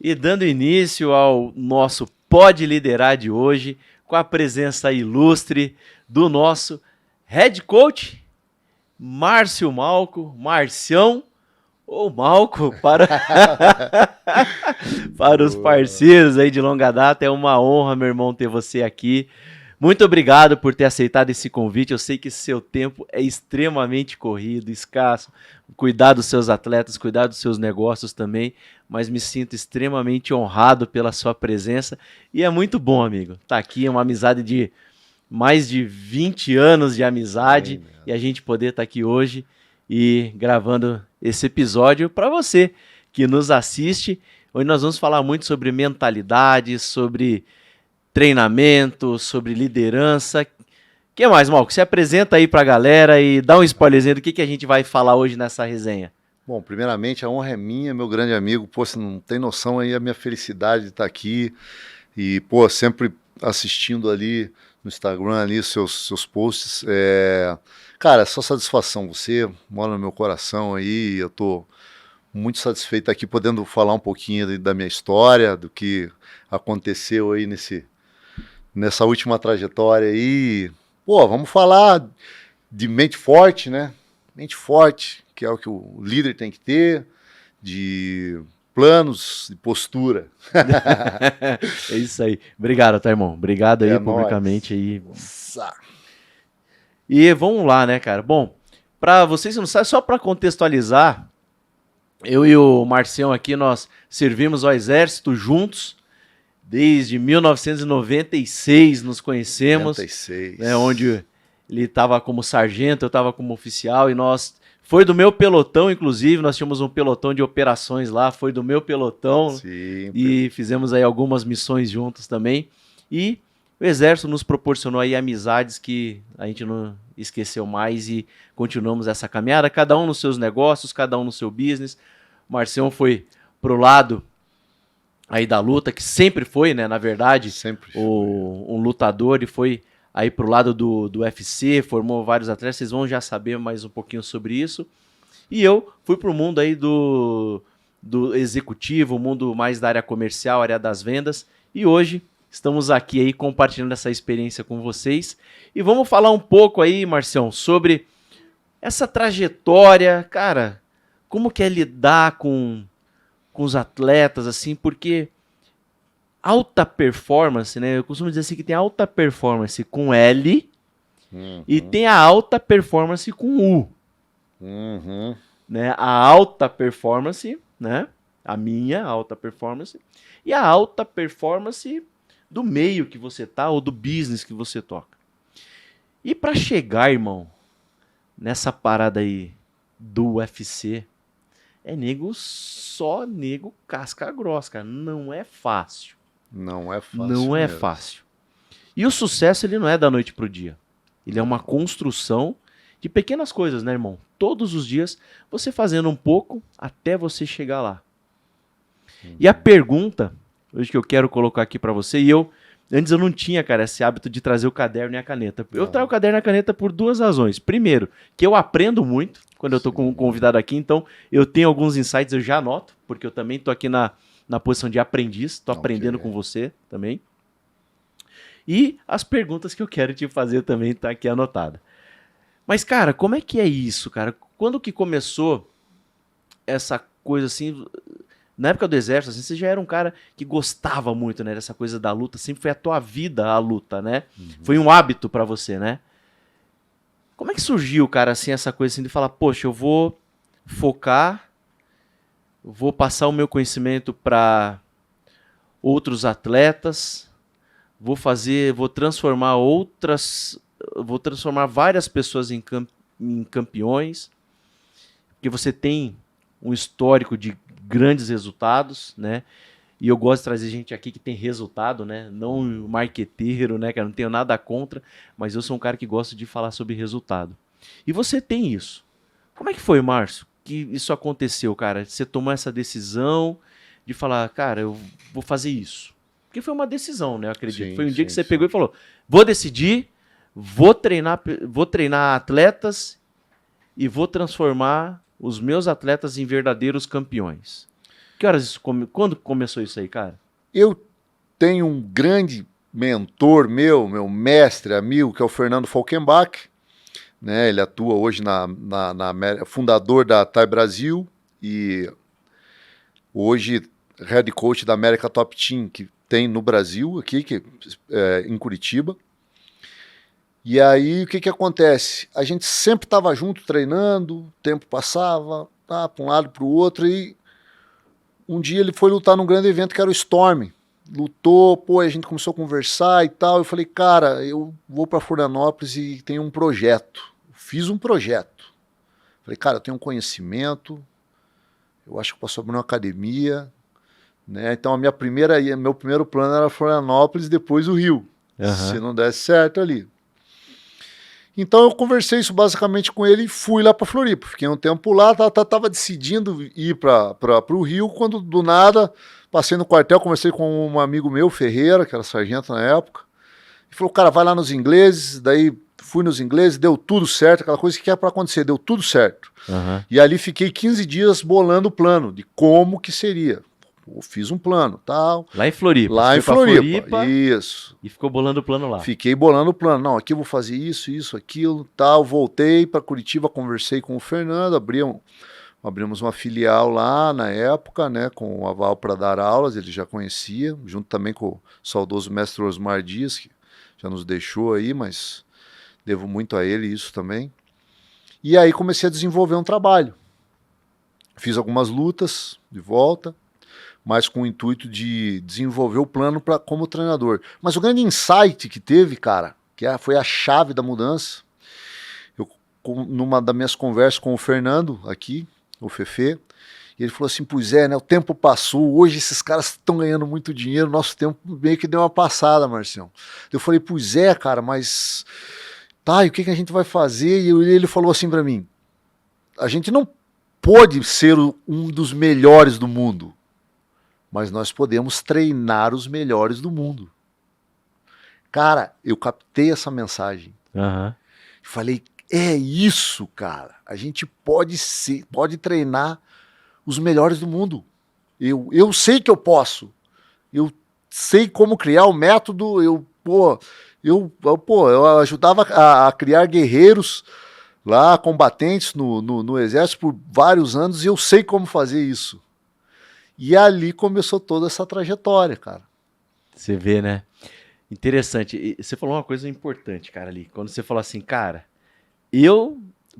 E dando início ao nosso Pode Liderar de hoje, com a presença ilustre do nosso Head Coach, Márcio Malco, Marcião, ou Malco, para os parceiros aí de longa data. É uma honra, meu irmão, ter você aqui. Muito obrigado por ter aceitado esse convite. Eu sei que seu tempo é extremamente corrido, escasso. Cuidar dos seus atletas, cuidar dos seus negócios também. Mas me sinto extremamente honrado pela sua presença. E é muito bom, amigo. Tá aqui, é uma amizade de mais de 20 anos de amizade. E a gente poder estar aqui hoje e gravando esse episódio para você que nos assiste. Hoje nós vamos falar muito sobre mentalidade, sobre treinamento, sobre liderança. O que mais, Malco? Se apresenta aí pra galera e dá um spoilerzinho do que a gente vai falar hoje nessa resenha. Bom, primeiramente a honra é minha, meu grande amigo. Pô, você não tem noção aí a minha felicidade de estar aqui e, pô, sempre assistindo ali no Instagram ali seus posts. Cara, é só satisfação. Você mora no meu coração aí. Eu tô muito satisfeito aqui podendo falar um pouquinho da minha história, do que aconteceu aí nessa última trajetória aí. Pô, vamos falar de mente forte, né? Mente forte, que é o que o líder tem que ter, de planos, de postura. É isso aí. Obrigado, tá, irmão? Obrigado aí publicamente aí. Nossa. E vamos lá, né, cara? Bom, para vocês que não sabem, só para contextualizar, eu e o Marcião aqui, nós servimos ao Exército juntos. Desde 1996 nos conhecemos, 96. Né, onde ele estava como sargento, eu estava como oficial, e foi do meu pelotão, inclusive, nós tínhamos um pelotão de operações lá, foi do meu pelotão. Sim, e fizemos aí algumas missões juntos também, e o Exército nos proporcionou aí amizades que a gente não esqueceu mais e continuamos essa caminhada, cada um nos seus negócios, cada um no seu business. O Marcião foi pro lado aí da luta, que sempre foi, né, na verdade, um lutador, e foi aí pro lado do UFC, formou vários atletas, vocês vão já saber mais um pouquinho sobre isso. E eu fui pro mundo aí do executivo, o mundo mais da área comercial, área das vendas, e hoje estamos aqui aí compartilhando essa experiência com vocês. E vamos falar um pouco aí, Marcião, sobre essa trajetória, cara, como que é lidar com os atletas, assim, porque alta performance, né? Eu costumo dizer assim que tem alta performance com L e tem a alta performance com U. Né? A alta performance, né? A minha alta performance e a alta performance do meio que você tá ou do business que você toca. E para chegar, irmão, nessa parada aí do UFC, só nego casca grossa, cara. Não é fácil. Não é fácil. Não é fácil. E o sucesso, ele não é da noite pro dia. Ele é uma construção de pequenas coisas, né, irmão? Todos os dias, você fazendo um pouco até você chegar lá. E a pergunta, hoje que eu quero colocar aqui pra você, antes eu não tinha, cara, esse hábito de trazer o caderno e a caneta. Eu trago o caderno e a caneta por duas razões. Primeiro, que eu aprendo muito quando eu tô com um convidado aqui, então eu tenho alguns insights, eu já anoto, porque eu também tô aqui na posição de aprendiz, tô aprendendo com você também. E as perguntas que eu quero te fazer também tá aqui anotada. Mas, cara, como é que é isso, cara? Quando que começou essa coisa assim? Na época do Exército, assim, você já era um cara que gostava muito, né, dessa coisa da luta, sempre foi a tua vida a luta, né? Foi um hábito pra você, né? Como é que surgiu, cara, assim, essa coisa assim de falar, poxa, eu vou focar, vou passar o meu conhecimento para outros atletas, vou transformar várias pessoas em campeões, porque você tem um histórico de grandes resultados, né? E eu gosto de trazer gente aqui que tem resultado, né? Não marqueteiro, né? Que eu não tenho nada contra, mas eu sou um cara que gosta de falar sobre resultado. E você tem isso. Como é que foi, Márcio, que isso aconteceu, cara? Você tomou essa decisão de falar, cara, eu vou fazer isso. Porque foi uma decisão, né? Eu acredito. Sim, Foi um dia que sim, você sim. pegou e falou: vou decidir, vou treinar atletas e vou transformar os meus atletas em verdadeiros campeões. Que horas isso quando começou isso aí, cara? Eu tenho um grande mentor meu mestre, amigo, que é o Fernando Falkenbach, né? Ele atua hoje na fundador da Thai Brasil e hoje head coach da América Top Team, que tem no Brasil, aqui em Curitiba. E aí, o que acontece? A gente sempre estava junto treinando, o tempo passava, tá, para um lado para o outro, e um dia ele foi lutar num grande evento que era o Storm. Lutou, pô, a gente começou a conversar e tal. Eu falei, cara, eu vou para Florianópolis e tenho um projeto. Fiz um projeto. Falei, cara, eu tenho um conhecimento, eu acho que posso abrir uma academia, né? Então meu primeiro plano era Florianópolis e depois o Rio, se não desse certo ali. Então eu conversei isso basicamente com ele e fui lá para Floripa. Fiquei um tempo lá, tava decidindo ir para o Rio, quando do nada passei no quartel, conversei com um amigo meu, Ferreira, que era sargento na época, e falou, cara, vai lá nos ingleses. Daí fui nos ingleses, deu tudo certo, aquela coisa que é para acontecer, deu tudo certo. E ali fiquei 15 dias bolando o plano de como que seria. Eu fiz um plano, tal. Lá em Floripa. Lá em Floripa, isso. E ficou bolando o plano lá. Fiquei bolando o plano. Não, aqui eu vou fazer isso, aquilo, tal. Voltei para Curitiba, conversei com o Fernando, abrimos uma filial lá na época, né, com o aval para dar aulas, ele já conhecia, junto também com o saudoso mestre Osmar Dias, que já nos deixou aí, mas devo muito a ele isso também. E aí comecei a desenvolver um trabalho. Fiz algumas lutas de volta, mas com o intuito de desenvolver o plano como treinador. Mas o grande insight que teve, cara, foi a chave da mudança, numa das minhas conversas com o Fernando aqui, o Fefe, ele falou assim, pois é, né, o tempo passou, hoje esses caras estão ganhando muito dinheiro, nosso tempo meio que deu uma passada, Marcião. Eu falei, pois é, cara, mas tá, e o que a gente vai fazer? E ele falou assim para mim, a gente não pode ser um dos melhores do mundo, mas nós podemos treinar os melhores do mundo. Cara, eu captei essa mensagem. Falei, é isso, cara. A gente pode treinar os melhores do mundo. Eu sei que eu posso. Eu sei como criar o método. Eu ajudava a criar guerreiros lá, combatentes no exército por vários anos, e eu sei como fazer isso. E ali começou toda essa trajetória, cara. Você vê, né? Interessante. E você falou uma coisa importante, cara, ali. Quando você falou assim, cara, eu,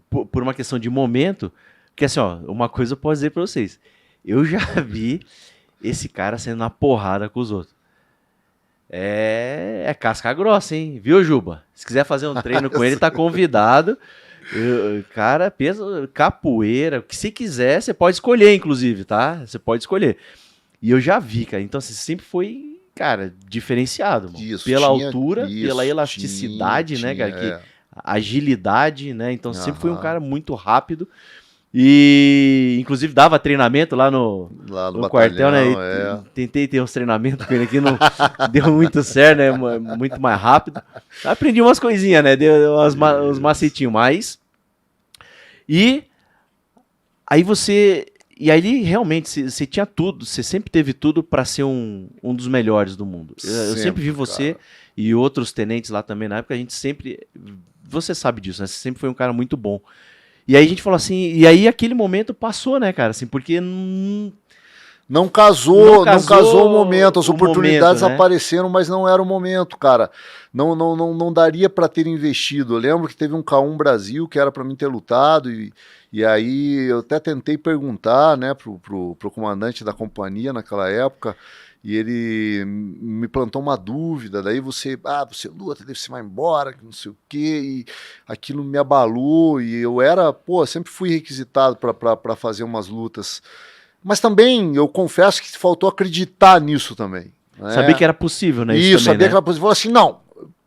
por uma questão de momento, porque assim, ó, uma coisa eu posso dizer pra vocês. Eu já vi esse cara sendo na porrada com os outros. É casca grossa, hein? Viu, Juba? Se quiser fazer um treino com ele, tá convidado. Cara, peso, capoeira, o que você quiser, você pode escolher, inclusive, tá? Você pode escolher. E eu já vi, cara. Então, você sempre foi, cara, diferenciado, mano. Isso, pela altura, pela elasticidade, né, cara? É. Agilidade, né? Então, sempre foi um cara muito rápido. E, inclusive, dava treinamento lá no quartel, né? Tentei ter uns treinamentos com ele aqui, não deu muito certo, né? Muito mais rápido. Aprendi umas coisinhas, né? Deu uns macetinhos mais. E aí E aí, realmente, você tinha tudo, você sempre teve tudo para ser um dos melhores do mundo. Eu sempre vi você, cara, e outros tenentes lá também na época, a gente sempre. Você sabe disso, né? Você sempre foi um cara muito bom. E aí a gente falou assim, e aí aquele momento passou, né, cara? Assim, porque não casou o momento, as oportunidades apareceram, mas não era o momento, cara. Não daria para ter investido. Eu lembro que teve um K1 Brasil que era para mim ter lutado, e aí eu até tentei perguntar, né, pro comandante da companhia naquela época, e ele me plantou uma dúvida. Daí você luta, daí você vai embora, não sei o quê, e aquilo me abalou, e eu sempre fui requisitado para fazer umas lutas. Mas também, eu confesso que faltou acreditar nisso também. Né? Saber que era possível, né? Isso, saber que era possível. Falou assim, não,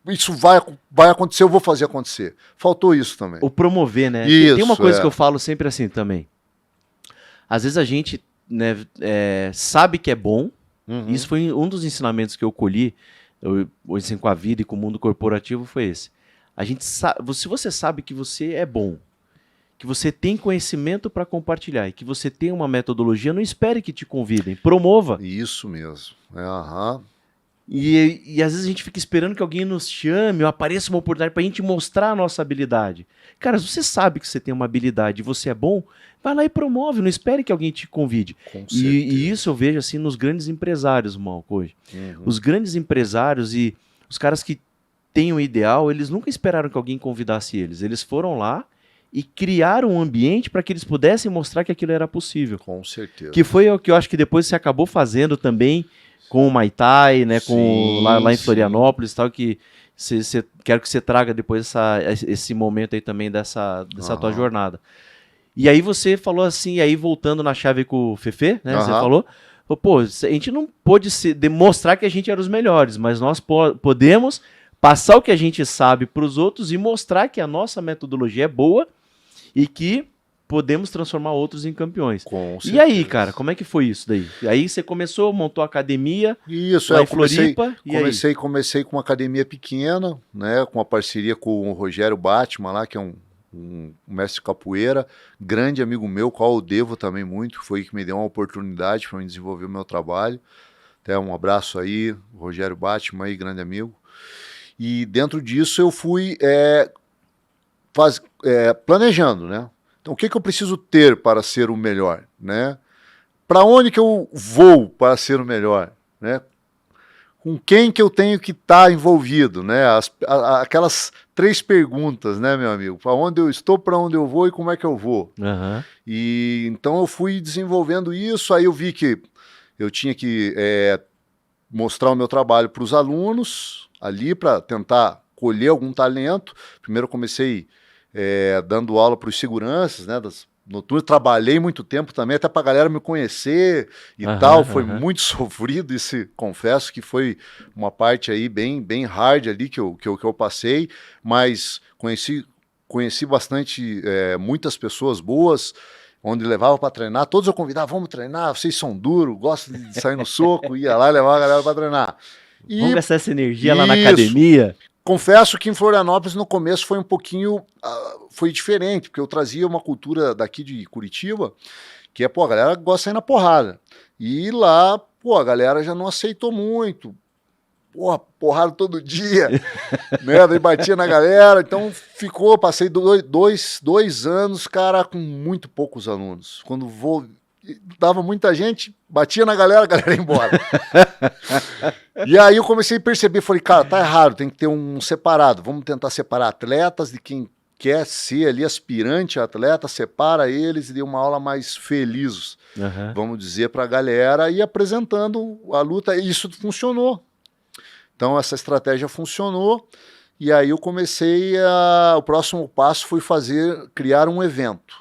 isso vai acontecer, eu vou fazer acontecer. Faltou isso também. O promover, né? Isso, tem uma coisa que eu falo sempre assim também. Às vezes a gente, né, sabe que é bom, Uhum. Isso foi um dos ensinamentos que eu colhi, hoje assim, com a vida e com o mundo corporativo, foi esse. A gente se você sabe que você é bom, que você tem conhecimento para compartilhar e que você tem uma metodologia, não espere que te convidem, promova. Isso mesmo. Aham. E às vezes a gente fica esperando que alguém nos chame ou apareça uma oportunidade para a gente mostrar a nossa habilidade. Cara, se você sabe que você tem uma habilidade e você é bom, vai lá e promove, não espere que alguém te convide. Com E certeza. isso eu vejo assim nos grandes empresários, Malco, hoje. Uhum. Os grandes empresários e os caras que têm um ideal, eles nunca esperaram que alguém convidasse eles. Eles foram lá e criaram um ambiente para que eles pudessem mostrar que aquilo era possível. Com certeza. Que foi o que eu acho que depois você acabou fazendo também com o Maitai, né? Lá em Florianópolis e tal, que quero que você traga depois esse momento aí também dessa tua jornada. E aí você falou assim, aí voltando na chave com o Fefe, né? Você falou, pô, a gente não pôde demonstrar que a gente era os melhores, mas nós podemos passar o que a gente sabe para os outros e mostrar que a nossa metodologia é boa e que podemos transformar outros em campeões. Com certeza. E aí, cara, como é que foi isso daí? Aí você começou, montou a academia Isso, lá eu em Floripa. comecei com uma academia pequena, né, com uma parceria com o Rogério Batman lá, que é um mestre de capoeira, grande amigo meu, qual eu devo também muito, foi que me deu uma oportunidade para me desenvolver o meu trabalho. Até um abraço aí, Rogério Batman aí, grande amigo. E dentro disso eu fui planejando, né? Então, o que eu preciso ter para ser o melhor, né? Para onde que eu vou para ser o melhor, né? Com quem que eu tenho que estar envolvido, né? Aquelas 3 perguntas, né, meu amigo? Para onde eu estou, para onde eu vou e como é que eu vou. E então eu fui desenvolvendo isso, aí eu vi que eu tinha que mostrar o meu trabalho para os alunos ali, para tentar colher algum talento. Primeiro eu comecei dando aula para os seguranças, né, das noturnas. Trabalhei muito tempo também, até para a galera me conhecer e tal. Foi muito sofrido, confesso que foi uma parte aí bem hard ali que eu passei, mas conheci bastante, muitas pessoas boas, onde levava para treinar. Todos eu convidava, vamos treinar, vocês são duros, gostam de sair no soco, ia lá e levava a galera para treinar. Vamos gastar essa energia lá na academia. Confesso que em Florianópolis no começo foi um pouquinho foi diferente, porque eu trazia uma cultura daqui de Curitiba, que a galera gosta de sair na porrada. E lá, a galera já não aceitou muito. Porrada todo dia, né? Daí batia na galera, então passei 2 anos, cara, com muito poucos alunos. Quando dava muita gente, batia na galera, a galera ia embora. E aí eu comecei a perceber, falei, cara, tá errado, tem que ter um separado. Vamos tentar separar atletas de quem quer ser ali aspirante a atleta, separa eles e dê uma aula mais feliz, vamos dizer, pra galera, e apresentando a luta. E isso funcionou. Então essa estratégia funcionou. E aí eu comecei o próximo passo foi criar um evento.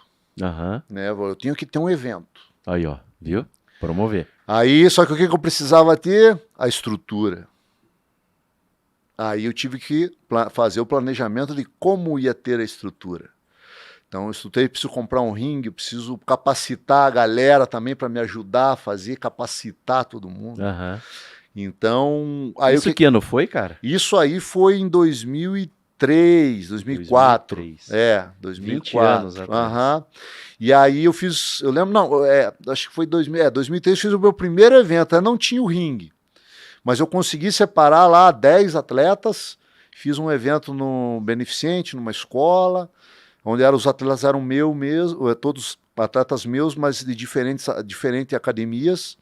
Né? Eu tenho que ter um evento. Aí, ó, viu? Promover. Aí, só que o que eu precisava ter? A estrutura. Aí eu tive que fazer o planejamento de como ia ter a estrutura. Então eu estudei, preciso comprar um ringue, preciso capacitar a galera também para me ajudar a fazer, capacitar todo mundo. Então... Aí isso que ano foi, cara? Isso aí foi em 2003, 2004. 2004. 20 anos atrás. E aí eu lembro, acho que foi 2003, fiz o meu primeiro evento, não tinha o ringue, mas eu consegui separar lá 10 atletas, fiz um evento no beneficente, numa escola, onde os atletas eram todos atletas meus, mas de diferentes academias,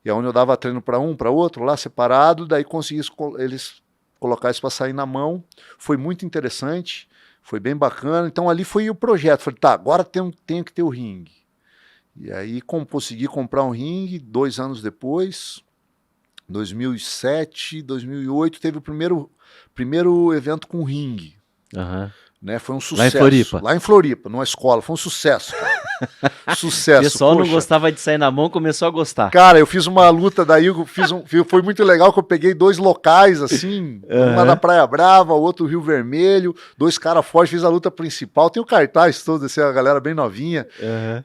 e onde eu dava treino para um, para outro, lá separado, daí consegui eles colocar isso para sair na mão, foi muito interessante. Foi bem bacana, então ali foi o projeto. Falei, tá, agora tenho que ter o ringue. E aí consegui comprar um ringue, 2 anos depois, 2007, 2008, teve o primeiro evento com ringue. Né? Foi um sucesso. Lá em Floripa, numa escola, foi um sucesso, cara. Sucesso. O pessoal não gostava de sair na mão, começou a gostar. Cara, eu fiz uma luta daí, foi muito legal que eu peguei 2 locais, assim, uma na Praia Brava, outro Rio Vermelho, 2 caras fortes, fiz a luta principal, tem o cartaz todo, assim, a galera bem novinha.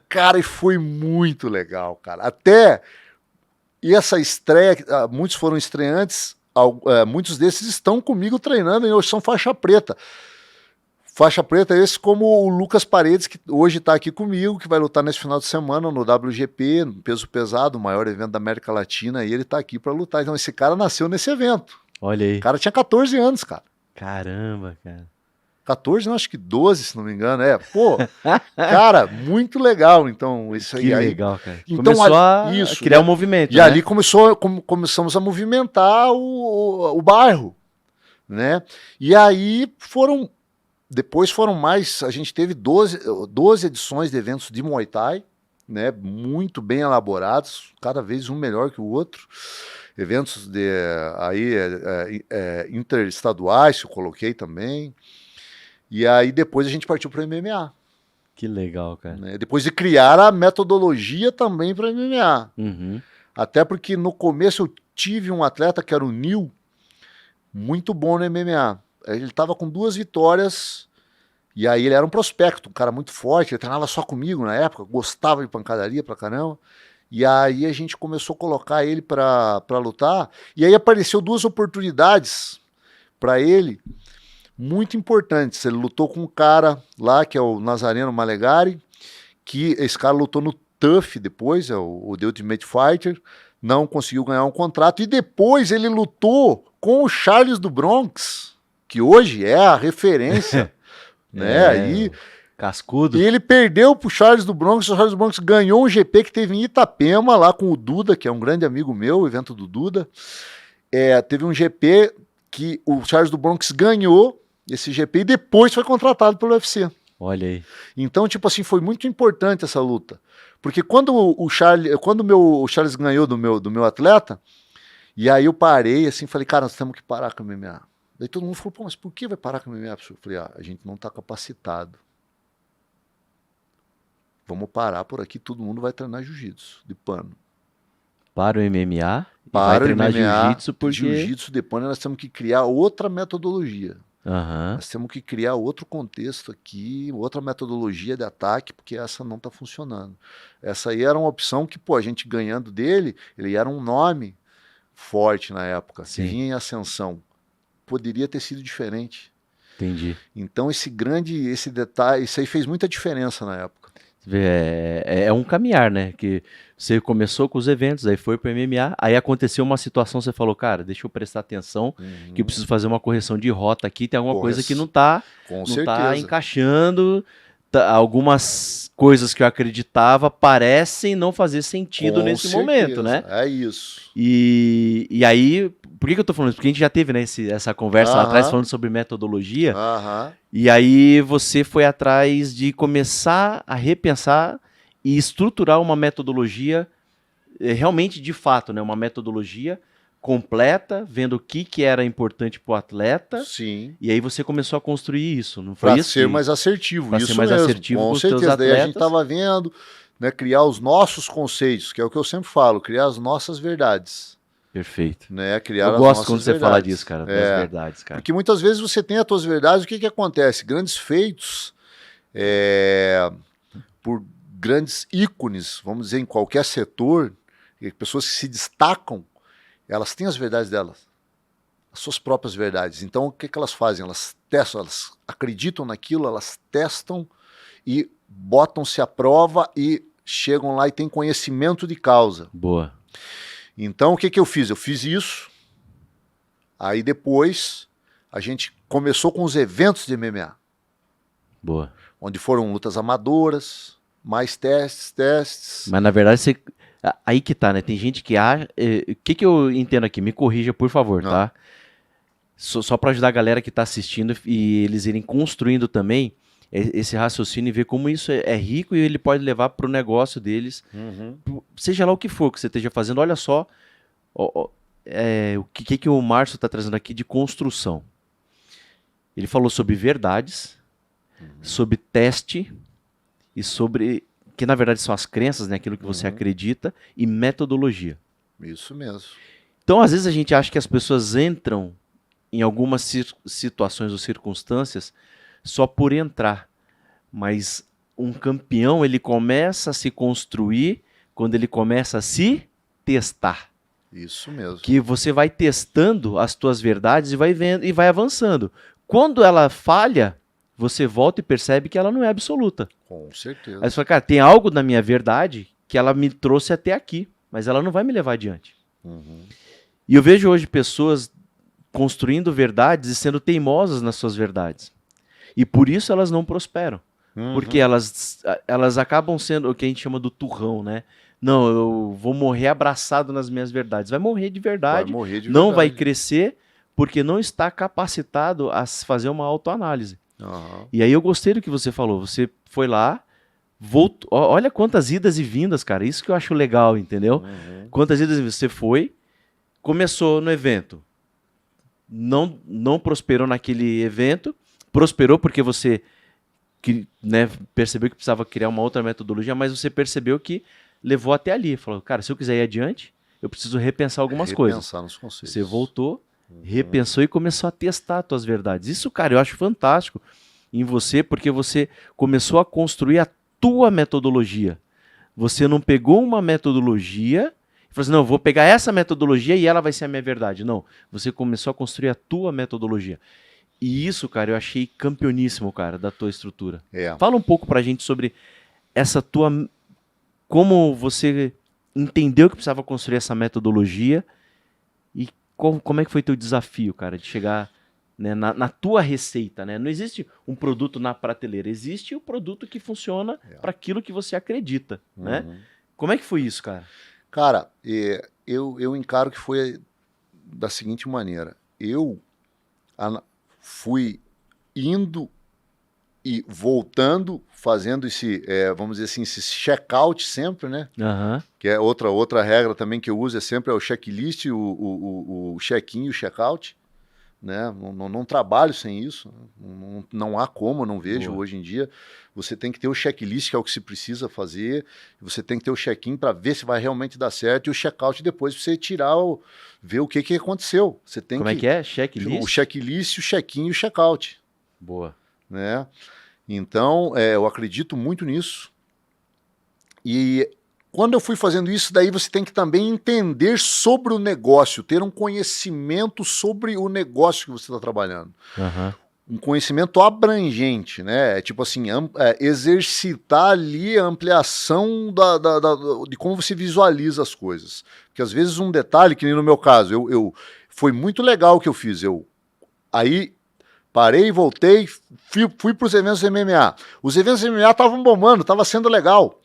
Cara, e foi muito legal, cara. Até E essa estreia, muitos foram estreantes, muitos desses estão comigo treinando e hoje são faixa preta. Faixa preta esse como o Lucas Paredes, que hoje está aqui comigo, que vai lutar nesse final de semana no WGP, no peso pesado, o maior evento da América Latina, e ele está aqui para lutar. Então esse cara nasceu nesse evento. Olha aí. O cara tinha 14 anos, cara. Caramba, cara. 14, não, acho que 12, se não me engano. Pô, cara, muito legal. Então, isso aí. Que legal, cara. Então, começou a criar um movimento. E ali começamos a movimentar o bairro, né? E aí depois foram mais, a gente teve 12 edições de eventos de Muay Thai, né? Muito bem elaborados, cada vez um melhor que o outro. Eventos interestaduais, que eu coloquei também. E aí depois a gente partiu para o MMA. Que legal, cara. Né? Depois de criar a metodologia também para MMA. Uhum. Até porque no começo eu tive um atleta que era o Nil, muito bom no MMA. Ele estava com 2 vitórias, e aí ele era um prospecto, um cara muito forte, ele treinava só comigo na época, gostava de pancadaria pra caramba. E aí a gente começou a colocar ele para lutar, e aí apareceu 2 oportunidades para ele, muito importantes. Ele lutou com um cara lá, que é o Nazareno Malegari, que esse cara lutou no TUF depois, é o The Ultimate Fighter, não conseguiu ganhar um contrato, e depois ele lutou com o Charles do Bronx, que hoje é a referência, né? E cascudo. E ele perdeu pro Charles do Bronx, o Charles do Bronx ganhou um GP que teve em Itapema, lá com o Duda, que é um grande amigo meu, o evento do Duda. Teve um GP que o Charles do Bronx ganhou esse GP e depois foi contratado pelo UFC. Olha aí. Então, tipo assim, foi muito importante essa luta. Porque quando o Charles ganhou do meu atleta, e aí eu parei assim, falei, cara, nós temos que parar com o MMA. Daí todo mundo falou, pô, mas por que vai parar com o MMA? Eu falei, a gente não está capacitado. Vamos parar por aqui, todo mundo vai treinar jiu-jitsu de pano. Para o MMA, para vai treinar jiu-jitsu, porque jiu-jitsu de pano nós temos que criar outra metodologia. Uhum. Nós temos que criar outro contexto aqui, outra metodologia de ataque, porque essa não está funcionando. Essa aí era uma opção que, pô, a gente ganhando dele, ele era um nome forte na época, se vinha em ascensão. Poderia ter sido diferente. Entendi. Então esse detalhe, isso aí fez muita diferença na época. É um caminhar, né? Que você começou com os eventos, aí foi para o MMA, aí aconteceu uma situação, você falou, cara, deixa eu prestar atenção, que eu preciso fazer uma correção de rota aqui, tem alguma coisa que não tá encaixando, algumas coisas que eu acreditava parecem não fazer sentido nesse momento, né? É isso. E aí, por que eu tô falando isso? Porque a gente já teve, né, essa conversa lá atrás falando sobre metodologia, e aí você foi atrás de começar a repensar e estruturar uma metodologia realmente de fato, né, uma metodologia completa, vendo o que era importante para o atleta. Sim. E aí você começou a construir isso, não foi isso? Para ser mais assertivo, isso ser mais mesmo. Assertivo com com certeza. Teus atletas. Daí a gente estava vendo, né, criar os nossos conceitos, que é o que eu sempre falo, criar as nossas verdades. Perfeito. Né, criar eu gosto quando você fala disso, cara, das verdades, cara. Porque muitas vezes você tem as tuas verdades, o que acontece? Grandes feitos, por grandes ícones, vamos dizer, em qualquer setor, pessoas que se destacam, elas têm as verdades delas, as suas próprias verdades. Então, o que elas fazem? Elas testam, elas acreditam naquilo, elas testam e botam-se à prova e chegam lá e têm conhecimento de causa. Boa. Então, o que eu fiz? Eu fiz isso, aí depois a gente começou com os eventos de MMA. Boa. Onde foram lutas amadoras, mais testes. Mas, na verdade, aí que tá, né? Tem gente que acha... O que eu entendo aqui? Me corrija, por favor, tá? Só para ajudar a galera que tá assistindo e eles irem construindo também esse raciocínio e ver como isso é rico e ele pode levar pro negócio deles. Seja lá o que for que você esteja fazendo, olha só o que o Márcio tá trazendo aqui de construção. Ele falou sobre verdades, sobre teste e sobre, que na verdade são as crenças, né, aquilo que você acredita, e metodologia. Isso mesmo. Então, às vezes a gente acha que as pessoas entram em algumas situações ou circunstâncias só por entrar, mas um campeão ele começa a se construir quando ele começa a se testar. Isso mesmo. Que você vai testando as tuas verdades e vai vendo e vai avançando. Quando ela falha, você volta e percebe que ela não é absoluta. Com certeza. Aí você fala, cara, tem algo na minha verdade que ela me trouxe até aqui, mas ela não vai me levar adiante. Uhum. E eu vejo hoje pessoas construindo verdades e sendo teimosas nas suas verdades. E por isso elas não prosperam. Porque elas acabam sendo o que a gente chama do turrão, né? Não, eu vou morrer abraçado nas minhas verdades. Vai morrer de verdade, Vai morrer de não verdade. vai crescer, porque não está capacitado a fazer uma autoanálise. Uhum. E aí eu gostei do que você falou. Você foi lá, voltou. Olha quantas idas e vindas, cara. Isso que eu acho legal, entendeu? Uhum. Quantas idas e vindas. Você foi, começou no evento, não prosperou naquele evento, prosperou porque você né, percebeu que precisava criar uma outra metodologia, mas você percebeu que levou até ali. Falou, cara, se eu quiser ir adiante, eu preciso repensar algumas coisas. Repensar nos conceitos. Você voltou, repensou e começou a testar as tuas verdades. Isso, cara, eu acho fantástico em você, porque você começou a construir a tua metodologia. Você não pegou uma metodologia e falou assim, não, eu vou pegar essa metodologia e ela vai ser a minha verdade. Não, você começou a construir a tua metodologia. E isso, cara, eu achei campeoníssimo, cara, da tua estrutura. É. Fala um pouco pra gente sobre essa tua... Como você entendeu que precisava construir essa metodologia e como é que foi teu desafio, cara, de chegar, né, na tua receita, né? Não existe um produto na prateleira, existe o produto que funciona para aquilo que você acredita, né? Como é que foi isso, cara? Cara, eu encaro que foi da seguinte maneira. Eu fui indo e voltando, fazendo esse, vamos dizer assim, esse check-out sempre, né? Uhum. Que é outra regra também que eu uso, é sempre o checklist, o check-in e o check-out. Né? Não trabalho sem isso, não há como, eu não vejo hoje em dia. Você tem que ter o checklist, que é o que se precisa fazer, você tem que ter o check-in para ver se vai realmente dar certo, e o check-out depois para você tirar, ver o que aconteceu. Você tem Como é que é? Checklist? O checklist, o check-in e o check-out. Boa. Né? Então, eu acredito muito nisso. E quando eu fui fazendo isso, daí você tem que também entender sobre o negócio, ter um conhecimento sobre o negócio que você está trabalhando. Uhum. Um conhecimento abrangente, né? Tipo assim, exercitar ali a ampliação de como você visualiza as coisas. Porque às vezes um detalhe, que nem no meu caso, foi muito legal o que eu fiz. Aí parei, voltei, fui para os eventos MMA. Os eventos MMA estavam bombando, estava sendo legal.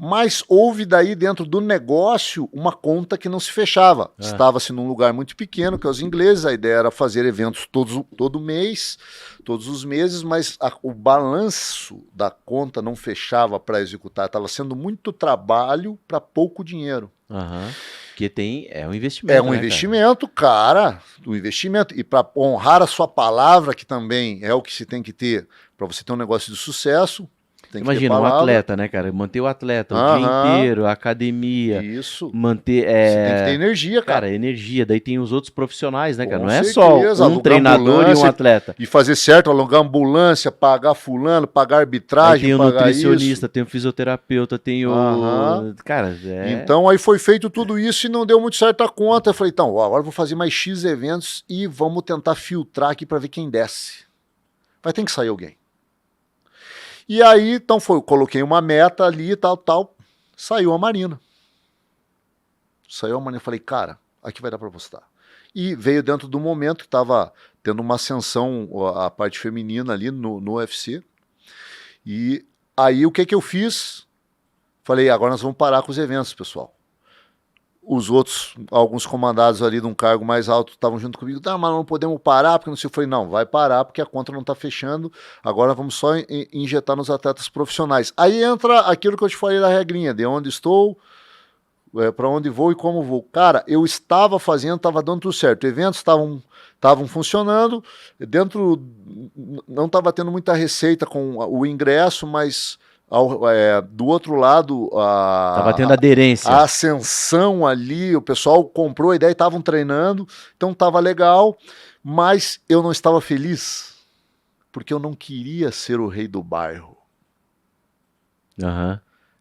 Mas houve daí dentro do negócio uma conta que não se fechava. Estava-se num lugar muito pequeno, que é os ingleses, a ideia era fazer eventos todo mês, todos os meses, mas o balanço da conta não fechava para executar. Estava sendo muito trabalho para pouco dinheiro. Uhum. Porque é um investimento. É um investimento, cara, um investimento. E para honrar a sua palavra, que também é o que se tem que ter para você ter um negócio de sucesso. Imagina, um atleta, né, cara? Manter o atleta o dia inteiro, a academia. Isso. Manter. Você tem que ter energia, cara. Cara, energia. Daí tem os outros profissionais, né, cara? Com Não é certeza, só um treinador e um atleta. E fazer certo, alugar ambulância, pagar fulano, pagar arbitragem, aí tem o pagar nutricionista, isso. tem o fisioterapeuta, tem o... Cara, Então aí foi feito tudo isso e não deu muito certo a conta. Eu falei, então, agora eu vou fazer mais X eventos e vamos tentar filtrar aqui para ver quem desce. Vai ter que sair alguém. E aí, então coloquei uma meta ali, tal, saiu a Marina. Falei, cara, aqui vai dar para apostar. E veio dentro do momento que estava tendo uma ascensão, a parte feminina ali no UFC. E aí o que eu fiz? Falei, agora nós vamos parar com os eventos, pessoal. Os outros, alguns comandados ali de um cargo mais alto estavam junto comigo. Mas não podemos parar, porque não sei. Eu falei, não, vai parar porque a conta não está fechando. Agora vamos só injetar nos atletas profissionais. Aí entra aquilo que eu te falei da regrinha, de onde estou, para onde vou e como vou. Cara, eu estava fazendo, estava dando tudo certo. Eventos estavam funcionando, não estava tendo muita receita com o ingresso, mas... do outro lado, tava tendo aderência. A ascensão ali, o pessoal comprou a ideia e estavam treinando, então estava legal, mas eu não estava feliz, porque eu não queria ser o rei do bairro. Uhum.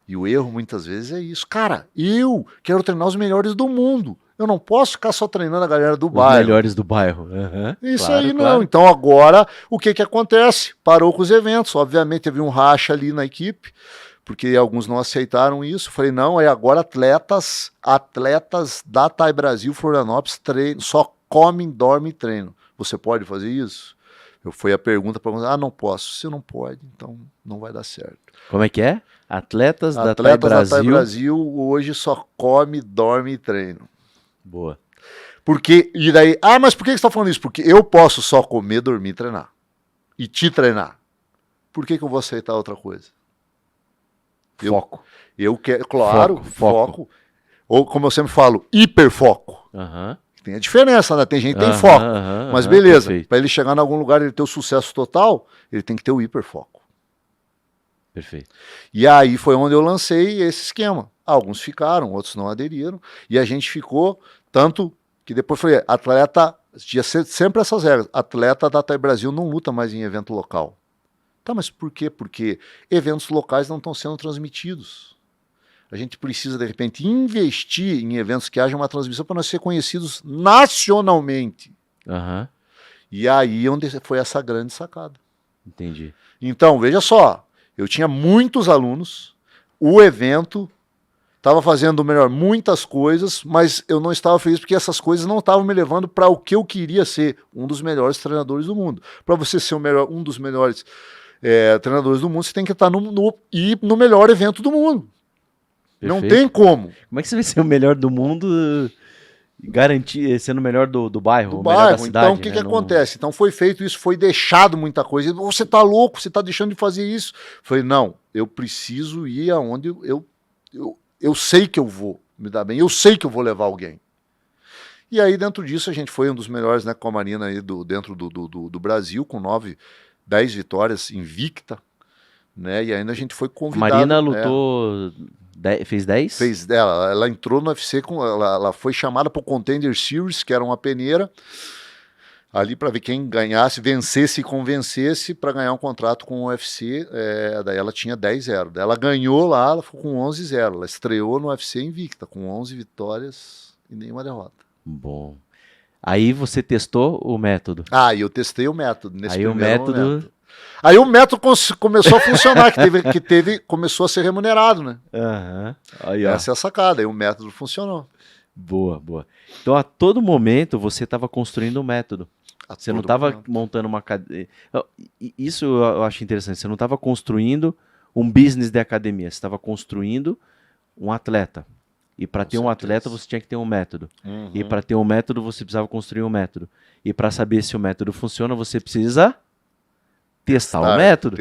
E o erro muitas vezes é isso. Cara, eu quero treinar os melhores do mundo. Eu não posso ficar só treinando a galera do Os bairro. melhores do bairro. Uhum. Isso Claro, aí não. claro. Então agora, o que acontece? Parou com os eventos. Obviamente teve um racha ali na equipe, porque alguns não aceitaram isso. Falei, não, agora atletas da TAI Brasil Florianópolis só comem, dormem e treinam. Você pode fazer isso? Foi a pergunta para alguns. Não posso. Você não pode, então não vai dar certo. Como é que é? Atletas da TAI Brasil hoje só come, dorme e treino. Boa. Porque, e daí, mas por que você está falando isso? Porque eu posso só comer, dormir e treinar. E te treinar. Por que eu vou aceitar outra coisa? Foco. Eu quero, claro, Foco. Ou como eu sempre falo, hiperfoco. Aham. Tem a diferença, né? Tem gente que tem foco. Mas beleza, para ele chegar em algum lugar e ele ter o sucesso total, ele tem que ter o hiperfoco. Perfeito. E aí foi onde eu lancei esse esquema. Alguns ficaram, outros não aderiram. E a gente ficou, tanto que depois falei, atleta, tinha sempre essas regras. Atleta da TAI Brasil não luta mais em evento local. Tá, mas por quê? Porque eventos locais não estão sendo transmitidos. A gente precisa, de repente, investir em eventos que haja uma transmissão para nós ser conhecidos nacionalmente. Uhum. E aí onde foi essa grande sacada. Entendi. Então, veja só, eu tinha muitos alunos, o evento estava fazendo, melhor, muitas coisas, mas eu não estava feliz porque essas coisas não estavam me levando para o que eu queria ser, um dos melhores treinadores do mundo. Para você ser um dos melhores treinadores do mundo, você tem que estar no melhor evento do mundo. Perfeito. Não tem como. Como é que você vai ser o melhor do mundo e garantir sendo o melhor do bairro? Do bairro. Da cidade, então, o que acontece? Então, foi feito isso, foi deixado muita coisa. Você tá louco, você tá deixando de fazer isso. Falei, não, eu preciso ir aonde eu sei que eu vou me dar bem, eu sei que eu vou levar alguém. E aí, dentro disso, a gente foi um dos melhores, né, com a Marina aí dentro do Brasil, com 10 vitórias invicta, né? E ainda a gente foi convidado. A Marina lutou... Fez 10? Fez. Ela entrou no UFC, ela foi chamada para o Contender Series, que era uma peneira, ali para ver quem ganhasse, vencesse e convencesse para ganhar um contrato com o UFC. Daí ela tinha 10-0. Ela ganhou lá, ela ficou com 11-0. Ela estreou no UFC invicta, com 11 vitórias e nenhuma derrota. Bom. Aí você testou o método? E eu testei o método. Aí o método... momento. Aí o método começou a funcionar, começou a ser remunerado, né? Uhum. Essa é a sacada, aí o método funcionou. Boa. Então, a todo momento, você estava construindo um método. Você não estava montando uma academia. Isso eu acho interessante. Você não estava construindo um business de academia. Você estava construindo um atleta. E para ter um atleta, você tinha que ter um método. Uhum. E para ter um método, você precisava construir um método. E para saber se o método funciona, você precisa... Testar o método.